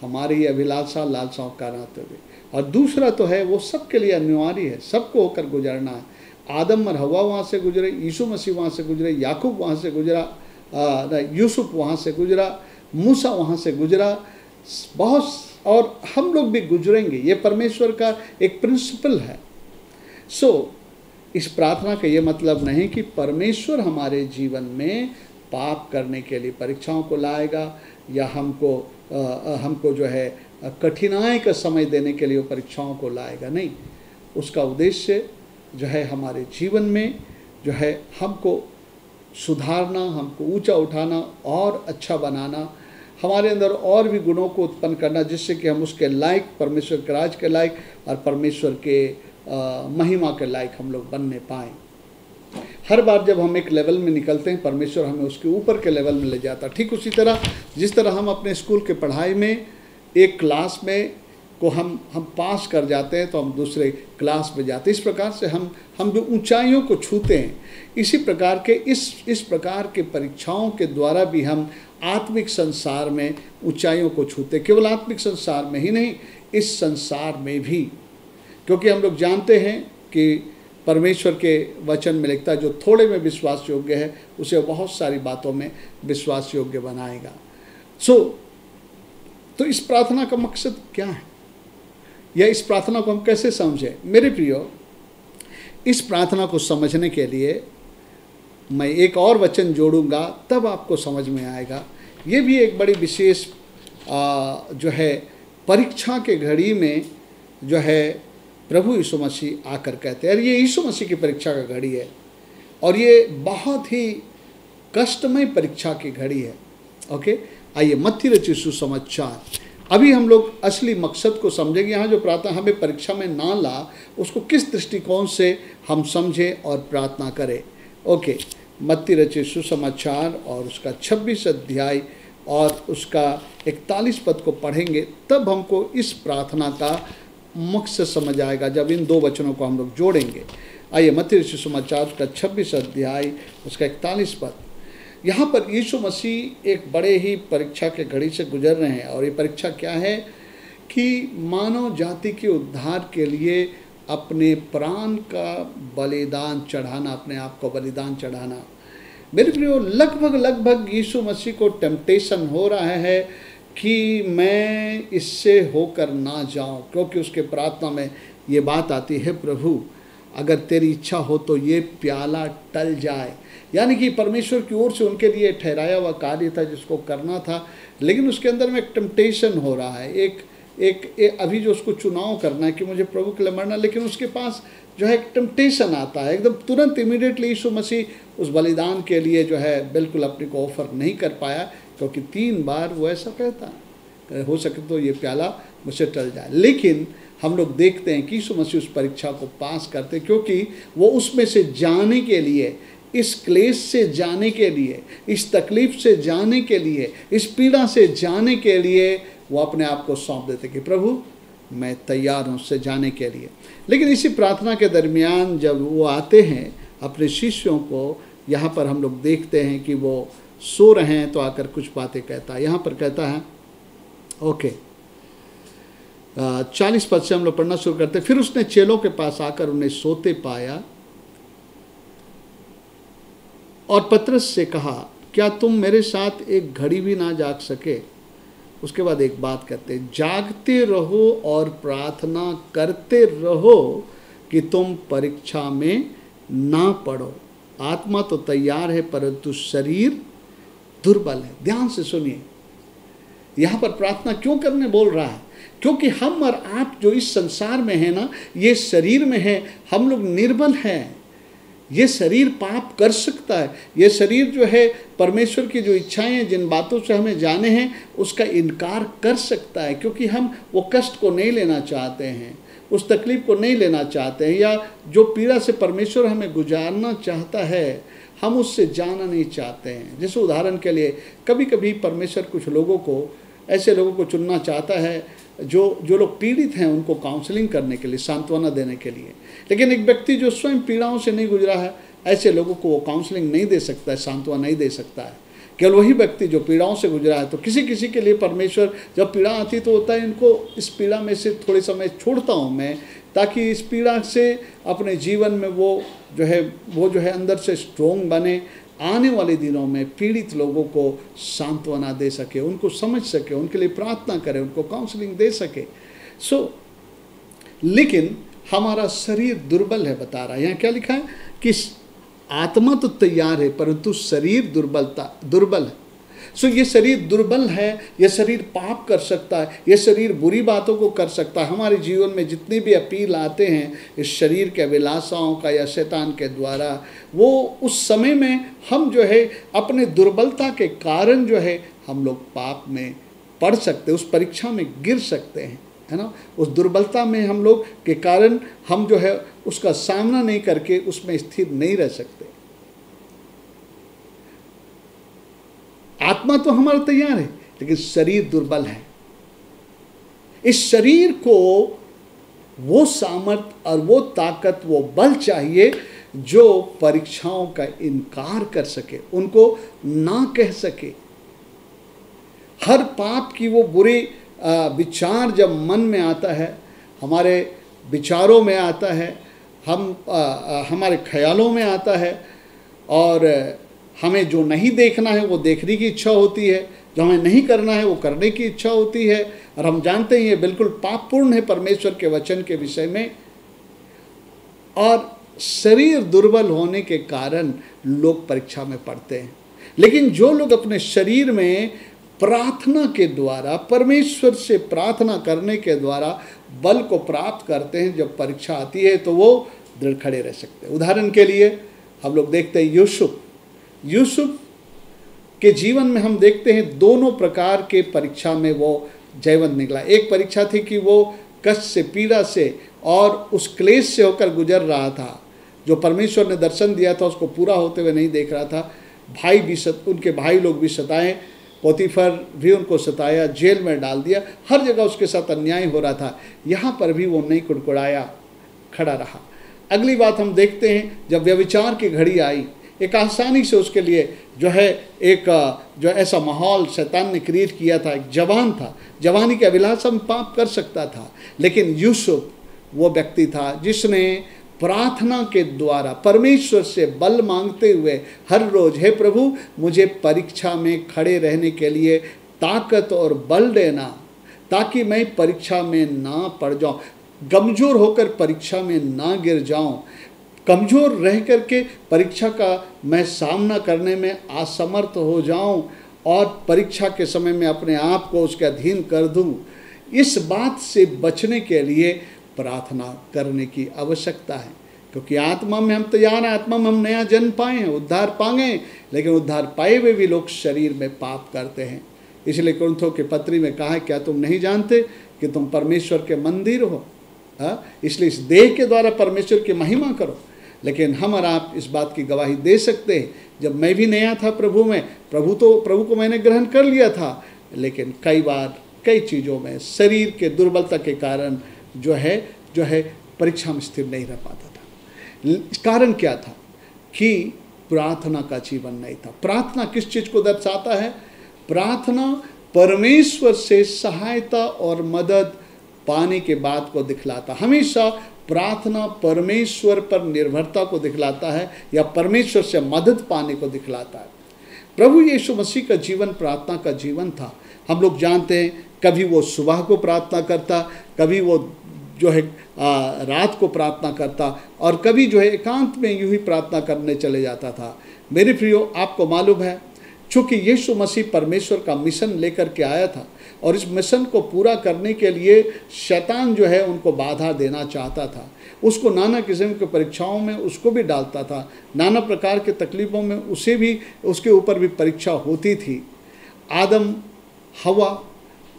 हमारी अभिलाषा लालसाओं का नाते हुए, और दूसरा तो है वो सबके लिए अनिवार्य है, सबको होकर गुजरना है। आदम और हवा वहाँ से गुजरे, यीशु मसीह वहाँ से गुजरे, याकूब वहाँ से गुजरा, यूसुफ वहाँ से गुजरा, मूसा वहाँ से गुजरा, बहुत, और हम लोग भी गुजरेंगे। ये परमेश्वर का एक प्रिंसिपल है। इस प्रार्थना का ये मतलब नहीं कि परमेश्वर हमारे जीवन में पाप करने के लिए परीक्षाओं को लाएगा, या हमको जो है कठिनाई का समय देने के लिए वो परीक्षाओं को लाएगा। नहीं, उसका उद्देश्य जो है हमारे जीवन में जो है हमको सुधारना, हमको ऊंचा उठाना और अच्छा बनाना, हमारे अंदर और भी गुणों को उत्पन्न करना, जिससे कि हम उसके लायक, परमेश्वर के राज के लायक और परमेश्वर के महिमा के लायक हम लोग बनने पाएँ। हर बार जब हम एक लेवल में निकलते हैं, परमेश्वर हमें उसके ऊपर के लेवल में ले जाता। ठीक उसी तरह जिस तरह हम अपने स्कूल के पढ़ाई में एक क्लास में को हम पास कर जाते हैं तो हम दूसरे क्लास में जाते हैं, इस प्रकार से हम जो ऊंचाइयों को छूते हैं, इसी प्रकार के इस प्रकार के परीक्षाओं के द्वारा भी हम आत्मिक संसार में ऊंचाइयों को छूते। केवल आत्मिक संसार में ही नहीं, इस संसार में भी, क्योंकि हम लोग जानते हैं कि परमेश्वर के वचन में लिखता है, जो थोड़े में विश्वास योग्य है उसे बहुत सारी बातों में विश्वास योग्य बनाएगा। तो इस प्रार्थना का मकसद क्या है, या इस प्रार्थना को हम कैसे समझें? मेरे प्रियो, इस प्रार्थना को समझने के लिए मैं एक और वचन जोड़ूंगा, तब आपको समझ में आएगा। ये भी एक बड़ी विशेष जो है परीक्षा के घड़ी में जो है प्रभु यीशु मसीह आकर कहते हैं, और ये यीशु मसीह की परीक्षा का घड़ी है, और ये बहुत ही कष्टमय परीक्षा की घड़ी है। ओके, आइए मत्ती रचित सुसमाचार, अभी हम लोग असली मकसद को समझेंगे। यहाँ जो प्रार्थना हमें परीक्षा में ना ला, उसको किस दृष्टिकोण से हम समझें और प्रार्थना करें। ओके, मत्ती रचित सुसमाचार और उसका 26 अध्याय और उसका 41 पद को पढ़ेंगे, तब हमको इस प्रार्थना का मकसद समझ आएगा, जब इन दो वचनों को हम लोग जोड़ेंगे। आइए मत्ती रचित सुसमाचार का 26 अध्याय उसका 41 पद। यहाँ पर यीशु मसीह एक बड़े ही परीक्षा के घड़ी से गुजर रहे हैं, और ये परीक्षा क्या है कि मानव जाति के उद्धार के लिए अपने प्राण का बलिदान चढ़ाना, अपने आप को बलिदान चढ़ाना। मेरे प्रियो, लगभग यीशु मसीह को टेम्पटेशन हो रहा है कि मैं इससे होकर ना जाऊं, क्योंकि उसके प्रार्थना में ये बात आती है, प्रभु अगर तेरी इच्छा हो तो ये प्याला टल जाए। यानी कि परमेश्वर की ओर से उनके लिए ठहराया हुआ कार्य था जिसको करना था, लेकिन उसके अंदर में एक टेम्पटेशन हो रहा है, एक अभी जो उसको चुनाव करना है कि मुझे प्रभु के लिए मरना, लेकिन उसके पास जो है एक टेम्पटेशन आता है एकदम तुरंत, इमीडिएटली यीशु मसीह उस बलिदान के लिए जो है बिल्कुल अपने को ऑफर नहीं कर पाया, क्योंकि 3 बार वो ऐसा कहता है, हो सके तो ये प्याला मुझसे टल जाए। लेकिन हम लोग देखते हैं कि यीशु मसीह उस परीक्षा को पास करते, क्योंकि वो उसमें से जाने के लिए, इस क्लेश से जाने के लिए, इस तकलीफ से जाने के लिए, इस पीड़ा से जाने के लिए वो अपने आप को सौंप देते कि प्रभु मैं तैयार हूँ उससे जाने के लिए। लेकिन इसी प्रार्थना के दरमियान जब वो आते हैं अपने शिष्यों को, यहाँ पर हम लोग देखते हैं कि वो सो रहे हैं, तो आकर कुछ बातें कहता है। यहाँ पर कहता है, ओके 40 पद से हम लोग पढ़ना शुरू करते हैं। फिर उसने चेलों के पास आकर उन्हें सोते पाया और पतरस से कहा, क्या तुम मेरे साथ एक घड़ी भी ना जाग सके? उसके बाद एक बात कहते हैं, जागते रहो और प्रार्थना करते रहो कि तुम परीक्षा में ना पड़ो। आत्मा तो तैयार है परंतु शरीर दुर्बल है। ध्यान से सुनिए, यहाँ पर प्रार्थना क्यों करने बोल रहा है? क्योंकि हम और आप जो इस संसार में है ना, ये शरीर में है, हम लोग निर्बल हैं। ये शरीर पाप कर सकता है। ये शरीर जो है परमेश्वर की जो इच्छाएं हैं, जिन बातों से हमें जाने हैं, उसका इनकार कर सकता है, क्योंकि हम वो कष्ट को नहीं लेना चाहते हैं, उस तकलीफ को नहीं लेना चाहते हैं, या जो पीड़ा से परमेश्वर हमें गुजारना चाहता है हम उससे जाना नहीं चाहते हैं। जैसे उदाहरण के लिए कभी कभी परमेश्वर कुछ लोगों को, ऐसे लोगों को चुनना चाहता है जो लोग पीड़ित हैं, उनको काउंसलिंग करने के लिए, सांत्वना देने के लिए। लेकिन एक व्यक्ति जो स्वयं पीड़ाओं से नहीं गुजरा है, ऐसे लोगों को वो काउंसलिंग नहीं दे सकता है, सांत्वना नहीं दे सकता है। केवल वही व्यक्ति जो पीड़ाओं से गुजरा है। तो किसी किसी के लिए परमेश्वर जब पीड़ा आती तो होता है, इनको इस पीड़ा में से थोड़े समय छोड़ता हूँ मैं, ताकि इस पीड़ा से अपने जीवन में वो जो है अंदर से स्ट्रोंग बने, आने वाले दिनों में पीड़ित लोगों को सांत्वना दे सके, उनको समझ सके, उनके लिए प्रार्थना करे, उनको काउंसलिंग दे सके। लेकिन हमारा शरीर दुर्बल है, बता रहा है। यहाँ क्या लिखा है कि आत्मा तो तैयार है परंतु शरीर दुर्बल है। ये शरीर दुर्बल है, ये शरीर पाप कर सकता है, ये शरीर बुरी बातों को कर सकता है। हमारे जीवन में जितनी भी अपील आते हैं इस शरीर के अभिलाषाओं का या शैतान के द्वारा, वो उस समय में हम जो है अपने दुर्बलता के कारण जो है हम लोग पाप में पड़ सकते, उस परीक्षा में गिर सकते हैं, है ना। उस दुर्बलता में हम लोग के कारण हम जो है उसका सामना नहीं करके उसमें स्थिर नहीं रह सकते। आत्मा तो हमारा तैयार है लेकिन शरीर दुर्बल है। इस शरीर को वो सामर्थ और वो ताकत, वो बल चाहिए जो परीक्षाओं का इनकार कर सके, उनको ना कह सके। हर पाप की वो बुरे विचार जब मन में आता है, हमारे विचारों में आता है, हमारे ख्यालों में आता है, और हमें जो नहीं देखना है वो देखने की इच्छा होती है, जो हमें नहीं करना है वो करने की इच्छा होती है, और हम जानते हैं ये बिल्कुल पापपूर्ण है परमेश्वर के वचन के विषय में। और शरीर दुर्बल होने के कारण लोग परीक्षा में पड़ते हैं। लेकिन जो लोग अपने शरीर में प्रार्थना के द्वारा, परमेश्वर से प्रार्थना करने के द्वारा बल को प्राप्त करते हैं, जब परीक्षा आती है तो वो दृढ़ खड़े रह सकते हैं। उदाहरण के लिए हम लोग देखते हैं यूसुफ के जीवन में हम देखते हैं दोनों प्रकार के परीक्षा में वो जयवंत निकला। एक परीक्षा थी कि वो कष्ट से, पीड़ा से और उस क्लेश से होकर गुजर रहा था। जो परमेश्वर ने दर्शन दिया था उसको पूरा होते हुए नहीं देख रहा था। उनके भाई लोग भी सताए, पोतीफर भी उनको सताया, जेल में डाल दिया, हर जगह उसके साथ अन्याय हो रहा था। यहाँ पर भी वो नहीं कुड़कुड़ाया, खड़ा रहा। अगली बात हम देखते हैं, जब व्यभिचार की घड़ी आई, एक आसानी से उसके लिए जो है एक जो ऐसा माहौल शैतान ने क्रिएट किया था। एक जवान था, जवानी के अभिलाषा में पाप कर सकता था, लेकिन यूसुफ वो व्यक्ति था जिसने प्रार्थना के द्वारा परमेश्वर से बल मांगते हुए हर रोज, हे प्रभु मुझे परीक्षा में खड़े रहने के लिए ताकत और बल देना, ताकि मैं परीक्षा में ना पड़ जाऊं, कमजोर होकर परीक्षा में ना गिर जाऊं, कमज़ोर रह करके परीक्षा का मैं सामना करने में असमर्थ हो जाऊं और परीक्षा के समय में अपने आप को उसके अधीन कर दूं। इस बात से बचने के लिए प्रार्थना करने की आवश्यकता है, क्योंकि आत्मा में हम तैयार हैं, आत्मा में हम नया जन्म पाए हैं, उद्धार पाएंगे, लेकिन उद्धार पाए हुए भी लोग शरीर में पाप करते हैं। इसलिए कुरिन्थियों के पत्री में कहा है, क्या तुम नहीं जानते कि तुम परमेश्वर के मंदिर हो? इसलिए इस देह के द्वारा परमेश्वर की महिमा करो। लेकिन हम और आप इस बात की गवाही दे सकते हैं, जब मैं भी नया था प्रभु में, प्रभु को मैंने ग्रहण कर लिया था, लेकिन कई बार कई चीज़ों में शरीर के दुर्बलता के कारण जो है परीक्षा में स्थिर नहीं रह पाता था। कारण क्या था कि प्रार्थना का जीवन नहीं था। प्रार्थना किस चीज़ को दर्शाता है? प्रार्थना परमेश्वर से सहायता और मदद पाने के बाद को दिखलाता। हमेशा प्रार्थना परमेश्वर पर निर्भरता को दिखलाता है या परमेश्वर से मदद पाने को दिखलाता है। प्रभु यीशु मसीह का जीवन प्रार्थना का जीवन था। हम लोग जानते हैं, कभी वो सुबह को प्रार्थना करता, कभी वो जो है रात को प्रार्थना करता, और कभी जो है एकांत में यूं ही प्रार्थना करने चले जाता था। मेरे प्रियो, आपको मालूम है, चूँकि यीशु मसीह परमेश्वर का मिशन लेकर के आया था और इस मिशन को पूरा करने के लिए शैतान जो है उनको बाधा देना चाहता था। उसको नाना किस्म की परीक्षाओं में उसको भी डालता था, नाना प्रकार के तकलीफ़ों में उसके ऊपर भी परीक्षा होती थी। आदम हवा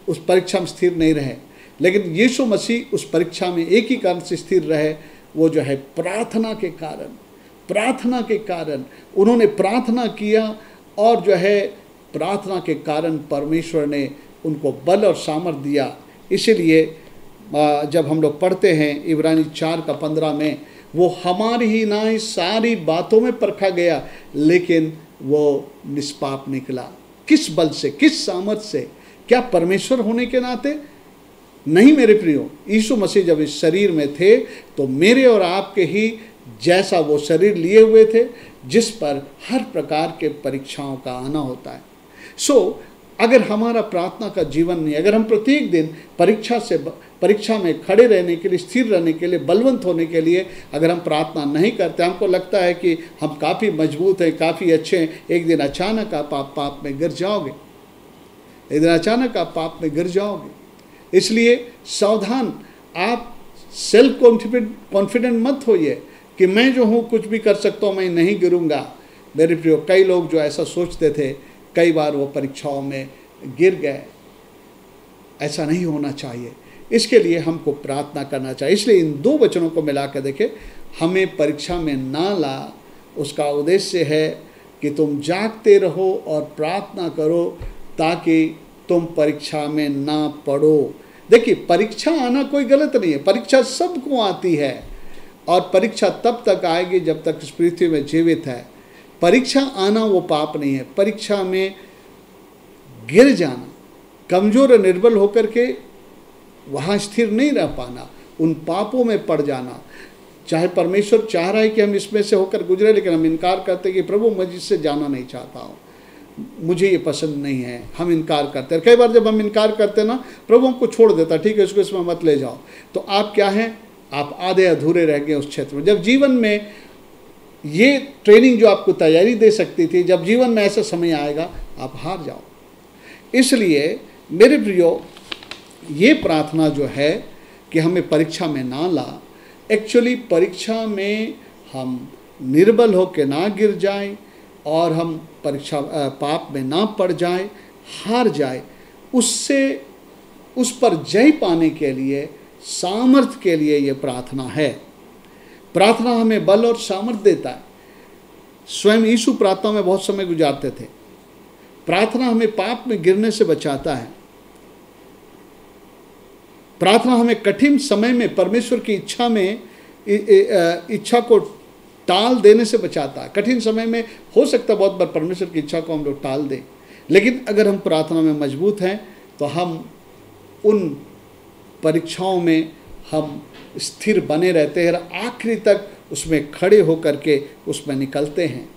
उस परीक्षा में स्थिर नहीं रहे, लेकिन यीशु मसीह उस परीक्षा में एक ही कारण से स्थिर रहे, वो जो है प्रार्थना के कारण। प्रार्थना के कारण उन्होंने प्रार्थना किया और जो है प्रार्थना के कारण परमेश्वर ने उनको बल और सामर्थ्य दिया। इसीलिए जब हम लोग पढ़ते हैं इब्रानी 4:15 में, वो हमारी ही नाई सारी बातों में परखा गया लेकिन वो निष्पाप निकला। किस बल से, किस सामर्थ्य से? क्या परमेश्वर होने के नाते? नहीं मेरे प्रियो, यीशु मसीह जब इस शरीर में थे तो मेरे और आपके ही जैसा वो शरीर लिए हुए थे, जिस पर हर प्रकार के परीक्षाओं का आना होता है। अगर हमारा प्रार्थना का जीवन नहीं, अगर हम प्रत्येक दिन परीक्षा में खड़े रहने के लिए, स्थिर रहने के लिए, बलवंत होने के लिए अगर हम प्रार्थना नहीं करते, हमको लगता है कि हम काफ़ी मजबूत हैं, काफ़ी अच्छे हैं, एक दिन अचानक आप पाप में गिर जाओगे। एक दिन अचानक आप पाप में गिर जाओगे। इसलिए सावधान, आप सेल्फ कॉन्फिडेंट मत होइए कि मैं जो हूँ कुछ भी कर सकता हूँ, मैं नहीं गिरूँगा। मेरे प्रियो, कई लोग जो ऐसा सोचते थे, कई बार वो परीक्षाओं में गिर गए। ऐसा नहीं होना चाहिए। इसके लिए हमको प्रार्थना करना चाहिए। इसलिए इन दो वचनों को मिला कर देखें, हमें परीक्षा में ना ला, उसका उद्देश्य है कि तुम जागते रहो और प्रार्थना करो ताकि तुम परीक्षा में ना पड़ो। देखिए, परीक्षा आना कोई गलत नहीं है, परीक्षा सबको आती है और परीक्षा तब तक आएगी जब तक इस पृथ्वी में जीवित है। परीक्षा आना वो पाप नहीं है। परीक्षा में गिर जाना, कमज़ोर और निर्बल होकर के वहाँ स्थिर नहीं रह पाना, उन पापों में पड़ जाना, चाहे परमेश्वर चाह रहा है कि हम इसमें से होकर गुजरे, लेकिन हम इनकार करते कि प्रभु मैं इससे जाना नहीं चाहता हूँ, मुझे ये पसंद नहीं है, हम इनकार करते हैं। कई बार जब हम इनकार करते हैं ना, प्रभु हमको छोड़ देता, ठीक है इसको इसमें मत ले जाओ। तो आप क्या हैं? आप आधे अधूरे रह गए उस क्षेत्र में। जब जीवन में ये ट्रेनिंग जो आपको तैयारी दे सकती थी, जब जीवन में ऐसा समय आएगा आप हार जाओ। इसलिए मेरे प्रियो, ये प्रार्थना जो है कि हमें परीक्षा में ना ला, एक्चुअली परीक्षा में हम निर्बल हो के ना गिर जाएं और हम पाप में ना पड़ जाएं, हार जाए, उससे उस पर जय पाने के लिए, सामर्थ्य के लिए ये प्रार्थना है। प्रार्थना हमें बल और सामर्थ्य देता है। स्वयं यीशु प्रार्थना में बहुत समय गुजारते थे। प्रार्थना हमें पाप में गिरने से बचाता है। प्रार्थना हमें कठिन समय में परमेश्वर की इच्छा को टाल देने से बचाता है। कठिन समय में हो सकता है बहुत बार परमेश्वर की इच्छा को हम लोग टाल दें, लेकिन अगर हम प्रार्थना में मजबूत हैं तो हम उन परीक्षाओं में हम स्थिर बने रहते हैं और आखिरी तक उसमें खड़े होकर के उसमें निकलते हैं।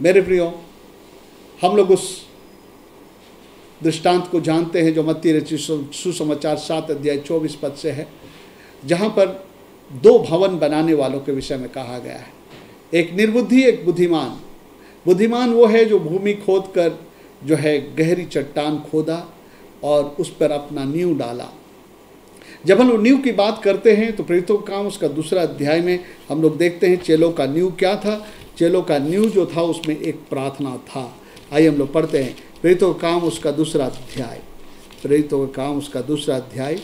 मेरे प्रियो, हम लोग उस दृष्टांत को जानते हैं जो मत्ती रचित सुसमाचार 7:24 से है, जहाँ पर 2 भवन बनाने वालों के विषय में कहा गया है, एक निर्बुद्धि, एक बुद्धिमान। बुद्धिमान वो है जो भूमि खोद कर जो है गहरी चट्टान खोदा और उस पर अपना नींव डाला। जब हम लोग नींव की बात करते हैं तो प्रेरितों का काम उसका 2 अध्याय में हम लोग देखते हैं चेलों का नींव क्या था। चेलों का नींव जो था उसमें एक प्रार्थना था। आइए हम लोग पढ़ते हैं प्रेरितों का काम उसका 2 अध्याय। प्रेरितों का काम उसका 2 अध्याय।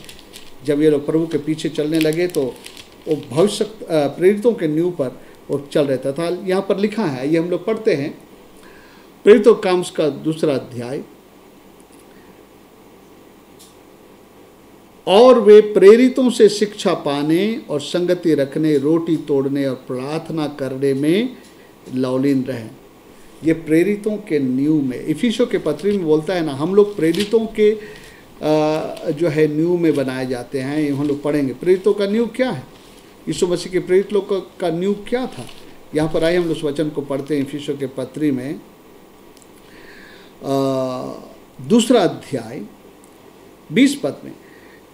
जब ये लोग प्रभु के पीछे चलने लगे तो वो भविष्य प्रेरितों के नींव पर वो चल रहता था। यहाँ पर लिखा है, ये हम लोग पढ़ते हैं प्रेरितों का काम उसका 2 अध्याय और वे प्रेरितों से शिक्षा पाने और संगति रखने, रोटी तोड़ने और प्रार्थना करने में लौलीन रहें। ये प्रेरितों के नींव में, इफिसियों के पत्री में बोलता है ना, हम लोग प्रेरितों के जो है नींव में बनाए जाते हैं। ये हम लोग पढ़ेंगे प्रेरितों का नींव क्या है, यीशु मसीह के प्रेरित लोग का नींव क्या था। यहाँ पर आइए हम लोग वचन को पढ़ते हैं इफिसियों के पत्री में 2 अध्याय 20 पद में।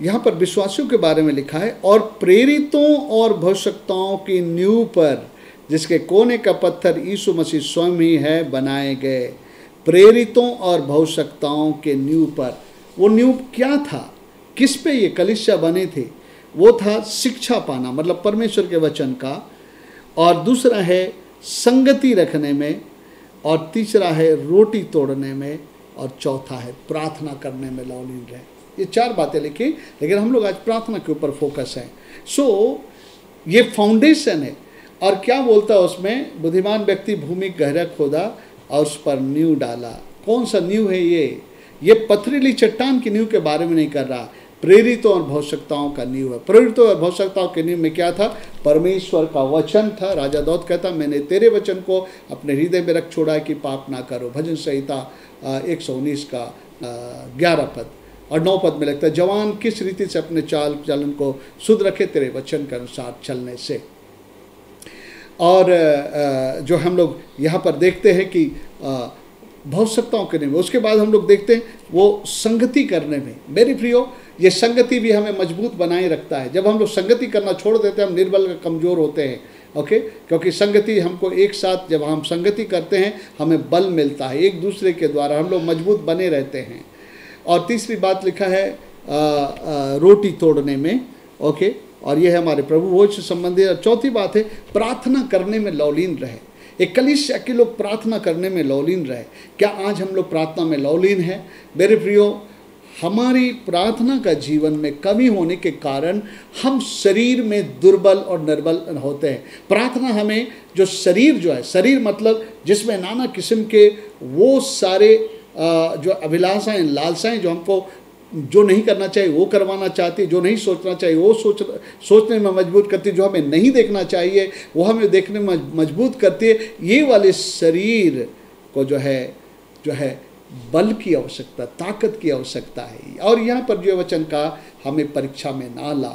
यहाँ पर विश्वासियों के बारे में लिखा है, और प्रेरितों और भविष्यवक्ताओं की नींव पर, जिसके कोने का पत्थर यीशु मसीह स्वयं ही है, बनाए गए। प्रेरितों और भविष्यवक्ताओं के नींव पर, वो नींव क्या था, किस पे ये कलीसिया बने थे? वो था शिक्षा पाना, मतलब परमेश्वर के वचन का, और दूसरा है संगति रखने में, और तीसरा है रोटी तोड़ने में, और चौथा है प्रार्थना करने में लौलीन रहे। ये 4 बातें लिखी, लेकिन हम लोग आज प्रार्थना के ऊपर फोकस है। ये फाउंडेशन है। और क्या बोलता है उसमें, बुद्धिमान व्यक्ति भूमि गहरा खोदा और उस पर नींव डाला। कौन सा नींव है ये पथरीली चट्टान की नींव के बारे में नहीं कर रहा, प्रेरितों और भविष्यवक्ताओं का नींव है। प्रेरितों और भविष्यवक्ताओं के नींव में क्या था? परमेश्वर का वचन था। राजा दाऊद कहता, मैंने तेरे वचन को अपने हृदय में रख छोड़ा है कि पाप ना करो। भजन संहिता 119 का 11 पद और 9 पद में लगता है, जवान किस रीति से अपने चाल चलन को शुद्ध रखे तेरे वचन के अनुसार चलने से। और जो हम लोग यहाँ पर देखते हैं कि भविष्यवक्ताओं के में, उसके बाद हम लोग देखते हैं वो संगति करने में। मेरी प्रियो, ये संगति भी हमें मजबूत बनाए रखता है। जब हम लोग संगति करना छोड़ देते हैं, हम निर्बल कमज़ोर होते हैं। ओके, क्योंकि संगति हमको एक साथ, जब हम संगति करते हैं हमें बल मिलता है, एक दूसरे के द्वारा हम लोग मजबूत बने रहते हैं। और तीसरी बात लिखा है रोटी तोड़ने में। ओके, और ये है हमारे प्रभु भोज से संबंधित। और चौथी बात है प्रार्थना करने में लौलीन रहे। एक कलीसिया के लोग प्रार्थना करने में लौलीन रहे। क्या आज हम लोग प्रार्थना में लौलीन हैं? मेरे प्रियो, हमारी प्रार्थना का जीवन में कमी होने के कारण हम शरीर में दुर्बल और निर्बल होते हैं। प्रार्थना हमें जो है, शरीर मतलब जिसमें नाना किस्म के वो सारे जो अभिलाषाएं, लालसाएं जो हमको जो नहीं करना चाहिए वो करवाना चाहती, जो नहीं सोचना चाहिए वो सोचने में मजबूत करती, जो हमें नहीं देखना चाहिए वो हमें देखने में मजबूत करती है। ये वाले शरीर को जो है बल की आवश्यकता, ताकत की आवश्यकता है। और यहाँ पर जो वचन का हमें परीक्षा में ना ला,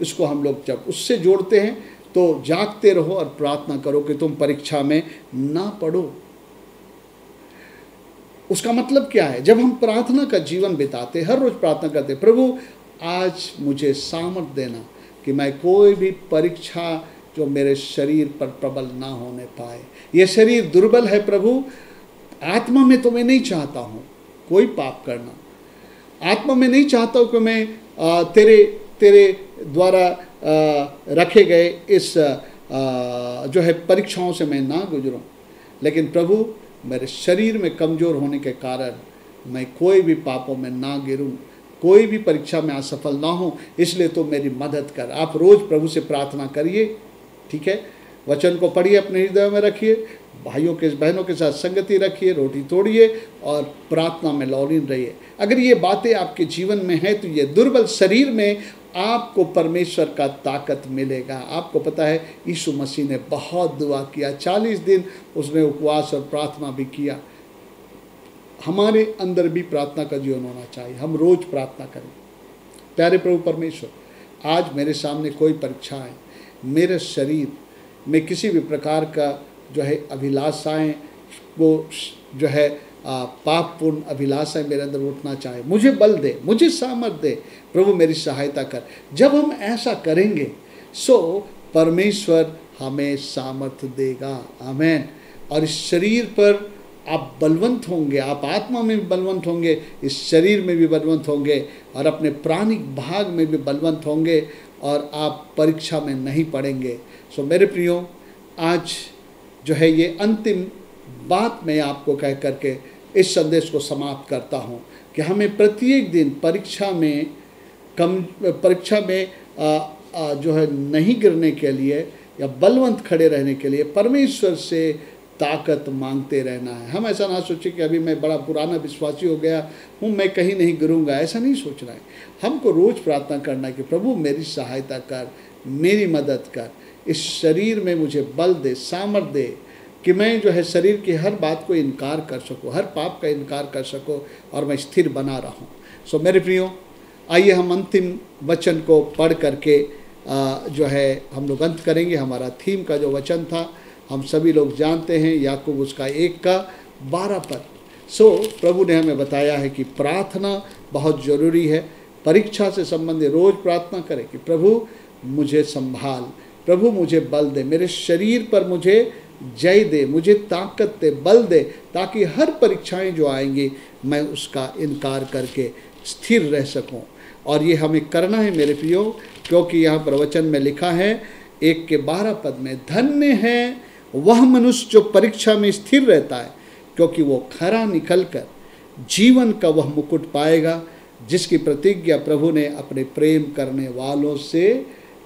इसको हम लोग जब उससे जोड़ते हैं तो जागते रहो और प्रार्थना करो कि तुम परीक्षा में ना पड़ो। उसका मतलब क्या है? जब हम प्रार्थना का जीवन बिताते, हर रोज प्रार्थना करते, प्रभु आज मुझे सामर्थ देना कि मैं कोई भी परीक्षा जो मेरे शरीर पर प्रबल ना होने पाए। ये शरीर दुर्बल है प्रभु, आत्मा में तो मैं नहीं चाहता हूँ कोई पाप करना। आत्मा में नहीं चाहता हूँ कि मैं तेरे द्वारा रखे गए इस जो है परीक्षाओं से मैं ना गुजरूं। लेकिन प्रभु, मेरे शरीर में कमज़ोर होने के कारण मैं कोई भी पापों में ना गिरूं, कोई भी परीक्षा में असफल ना हो, इसलिए तो मेरी मदद कर। आप रोज़ प्रभु से प्रार्थना करिए, ठीक है? वचन को पढ़िए, अपने हृदय में रखिए, भाइयों के बहनों के साथ संगति रखिए, रोटी तोड़िए और प्रार्थना में लौलीन रहिए। अगर ये बातें आपके जीवन में हैं तो ये दुर्बल शरीर में आपको परमेश्वर का ताकत मिलेगा। आपको पता है यीशु मसीह ने बहुत दुआ किया, 40 दिन उसने उपवास और प्रार्थना भी किया। हमारे अंदर भी प्रार्थना का जीवन होना चाहिए, हम रोज़ प्रार्थना करें। प्यारे प्रभु परमेश्वर, आज मेरे सामने कोई परीक्षा है, मेरे शरीर में किसी भी प्रकार का जो है अभिलाषाएं, वो जो है पापपूर्ण अभिलाषाएं मेरे अंदर उठना चाहे, मुझे बल दे, मुझे सामर्थ दे प्रभु, मेरी सहायता कर। जब हम ऐसा करेंगे सो परमेश्वर हमें सामर्थ देगा। आमीन। और इस शरीर पर आप बलवंत होंगे, आप आत्मा में भी बलवंत होंगे, इस शरीर में भी बलवंत होंगे और अपने प्राणिक भाग में भी बलवंत होंगे और आप परीक्षा में नहीं पड़ेंगे। सो मेरे प्रियो, आज जो है ये अंतिम बात मैं आपको कह करके इस संदेश को समाप्त करता हूँ कि हमें प्रत्येक दिन परीक्षा में जो है नहीं गिरने के लिए या बलवंत खड़े रहने के लिए परमेश्वर से ताकत मांगते रहना है। हम ऐसा ना सोचें कि अभी मैं बड़ा पुराना विश्वासी हो गया हूँ, मैं कहीं नहीं गिरूंगा, ऐसा नहीं सोचना है। हमको रोज़ प्रार्थना करना है कि प्रभु मेरी सहायता कर, मेरी मदद कर, इस शरीर में मुझे बल दे, सामर्थ दे कि मैं जो है शरीर की हर बात को इनकार कर सकूँ, हर पाप का इनकार कर सकूँ और मैं स्थिर बना रहूँ। सो मेरे प्रियो, आइए हम अंतिम वचन को पढ़ करके जो है हम लोग अंत करेंगे। हमारा थीम का जो वचन था हम सभी लोग जानते हैं, याकूब उसका 1:12 पद। सो प्रभु ने हमें बताया है कि प्रार्थना बहुत ज़रूरी है। परीक्षा से संबंधित रोज़ प्रार्थना करें कि प्रभु मुझे संभाल, प्रभु मुझे बल दे, मेरे शरीर पर मुझे जय दे, मुझे ताकत दे, बल दे, ताकि हर परीक्षाएं जो आएंगी मैं उसका इनकार करके स्थिर रह सकूं। और ये हमें करना है मेरे प्रियो, क्योंकि यहाँ पर वचन में लिखा है 1:12 पद में, धन्य है वह मनुष्य जो परीक्षा में स्थिर रहता है, क्योंकि वो खरा निकलकर जीवन का वह मुकुट पाएगा जिसकी प्रतिज्ञा प्रभु ने अपने प्रेम करने वालों से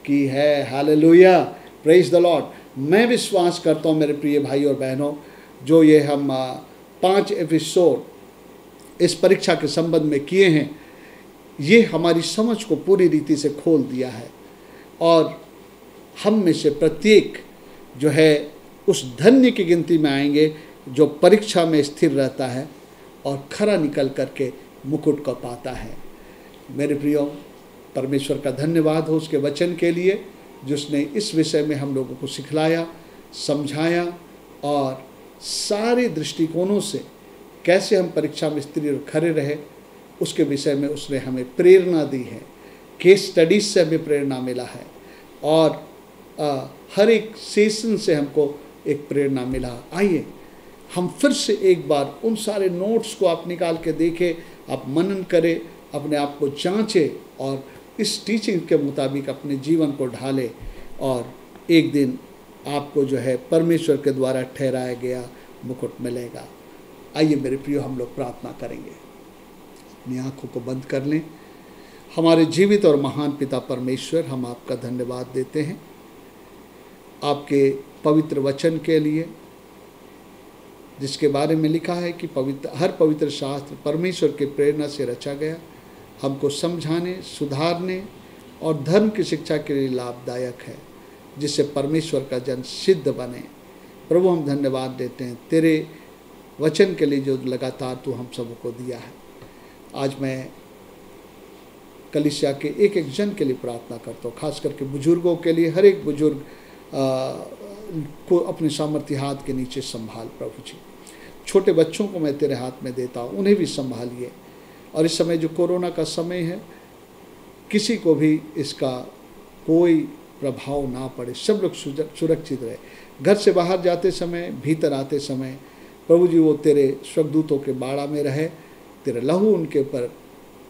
की है। Hallelujah, praise the Lord. मैं विश्वास करता हूँ मेरे प्रिय भाई और बहनों, जो ये हम 5 एपिसोड इस परीक्षा के संबंध में किए हैं, ये हमारी समझ को पूरी रीति से खोल दिया है और हम में से प्रत्येक जो है उस धन्य की गिनती में आएंगे जो परीक्षा में स्थिर रहता है और खरा निकल करके मुकुट को पाता है। मेरे प्रियो, परमेश्वर का धन्यवाद हो उसके वचन के लिए जिसने इस विषय में हम लोगों को सिखलाया, समझाया और सारे दृष्टिकोणों से कैसे हम परीक्षा में स्थिर और खरे रहे उसके विषय में उसने हमें प्रेरणा दी है। केस स्टडीज से हमें प्रेरणा मिला है और हर एक सेशन से हमको एक प्रेरणा मिला। आइए हम फिर से एक बार उन सारे नोट्स को आप निकाल के देखें, आप मनन करें, अपने आप को जांचें और इस टीचिंग के मुताबिक अपने जीवन को ढालें और एक दिन आपको जो है परमेश्वर के द्वारा ठहराया गया मुकुट मिलेगा। आइए मेरे प्रियो, हम लोग प्रार्थना करेंगे। अपनी आँखों को बंद कर लें। हमारे जीवित और महान पिता परमेश्वर, हम आपका धन्यवाद देते हैं आपके पवित्र वचन के लिए, जिसके बारे में लिखा है कि हर पवित्र शास्त्र परमेश्वर की प्रेरणा से रचा गया, हमको समझाने, सुधारने और धर्म की शिक्षा के लिए लाभदायक है, जिससे परमेश्वर का जन सिद्ध बने। प्रभु, हम धन्यवाद देते हैं तेरे वचन के लिए जो लगातार तू हम सबको दिया है। आज मैं कलीसिया के एक एक जन के लिए प्रार्थना करता हूँ, खास करके बुजुर्गों के लिए। हर एक बुजुर्ग को अपने सामर्थ्य हाथ के नीचे संभाल प्रभु जी। छोटे बच्चों को मैं तेरे हाथ में देता हूँ, उन्हें भी संभालिए। और इस समय जो कोरोना का समय है, किसी को भी इसका कोई प्रभाव ना पड़े, सब लोग सुरक्षित रहे। घर से बाहर जाते समय, भीतर आते समय प्रभु जी वो तेरे स्वर्गदूतों के बाड़ा में रहे, तेरे लहू उनके ऊपर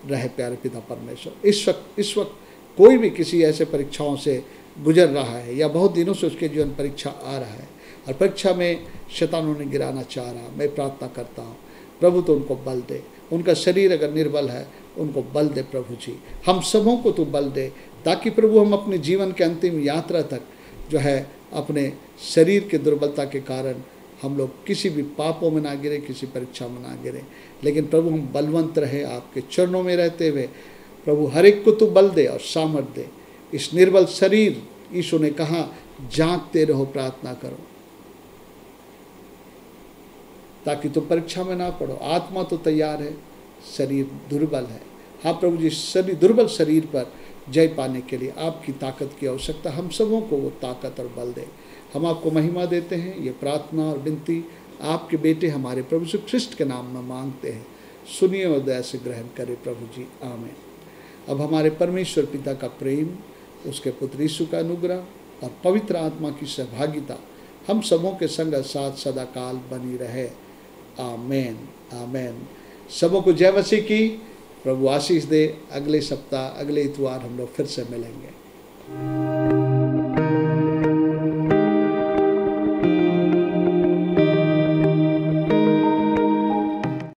रहे। प्यारे पिता परमेश्वर, इस वक्त कोई भी किसी ऐसे परीक्षाओं से गुजर रहा है या बहुत दिनों से उसके जीवन परीक्षा आ रहा है और परीक्षा में शैतान उन्हें गिराना चाह रहा, मैं प्रार्थना करता हूँ प्रभु तो उनको बल दे। उनका शरीर अगर निर्बल है उनको बल दे प्रभु जी। हम सबों को तू बल दे, ताकि प्रभु हम अपने जीवन के अंतिम यात्रा तक जो है अपने शरीर के दुर्बलता के कारण हम लोग किसी भी पापों में ना गिरे, किसी परीक्षा में ना गिरे, लेकिन प्रभु हम बलवंत रहे आपके चरणों में रहते हुए। प्रभु हर एक को तू बल दे और सामर्थ दे। इस निर्बल शरीर, यीशु ने कहा जागते रहो, प्रार्थना करो, ताकि तुम परीक्षा में ना पड़ो। आत्मा तो तैयार है, शरीर दुर्बल है। हाँ प्रभु जी, दुर्बल शरीर पर जय पाने के लिए आपकी ताकत की आवश्यकता, हम सबों को वो ताकत और बल दे। हम आपको महिमा देते हैं। ये प्रार्थना और विनती आपके बेटे हमारे प्रभु यीशु ख्रिस्ट के नाम में मांगते हैं। सुनिए और दया से ग्रहण करें प्रभु जी, आमीन। अब हमारे परमेश्वर पिता का प्रेम, उसके पुत्र यीशु का अनुग्रह और पवित्र आत्मा की सहभागिता हम सबों के संग साथ सदा काल बनी रहे। आमेन, आमेन। सबों को जय मसीह की। प्रभु आशीष दे। अगले सप्ताह, अगले इतवार हम लोग फिर से मिलेंगे।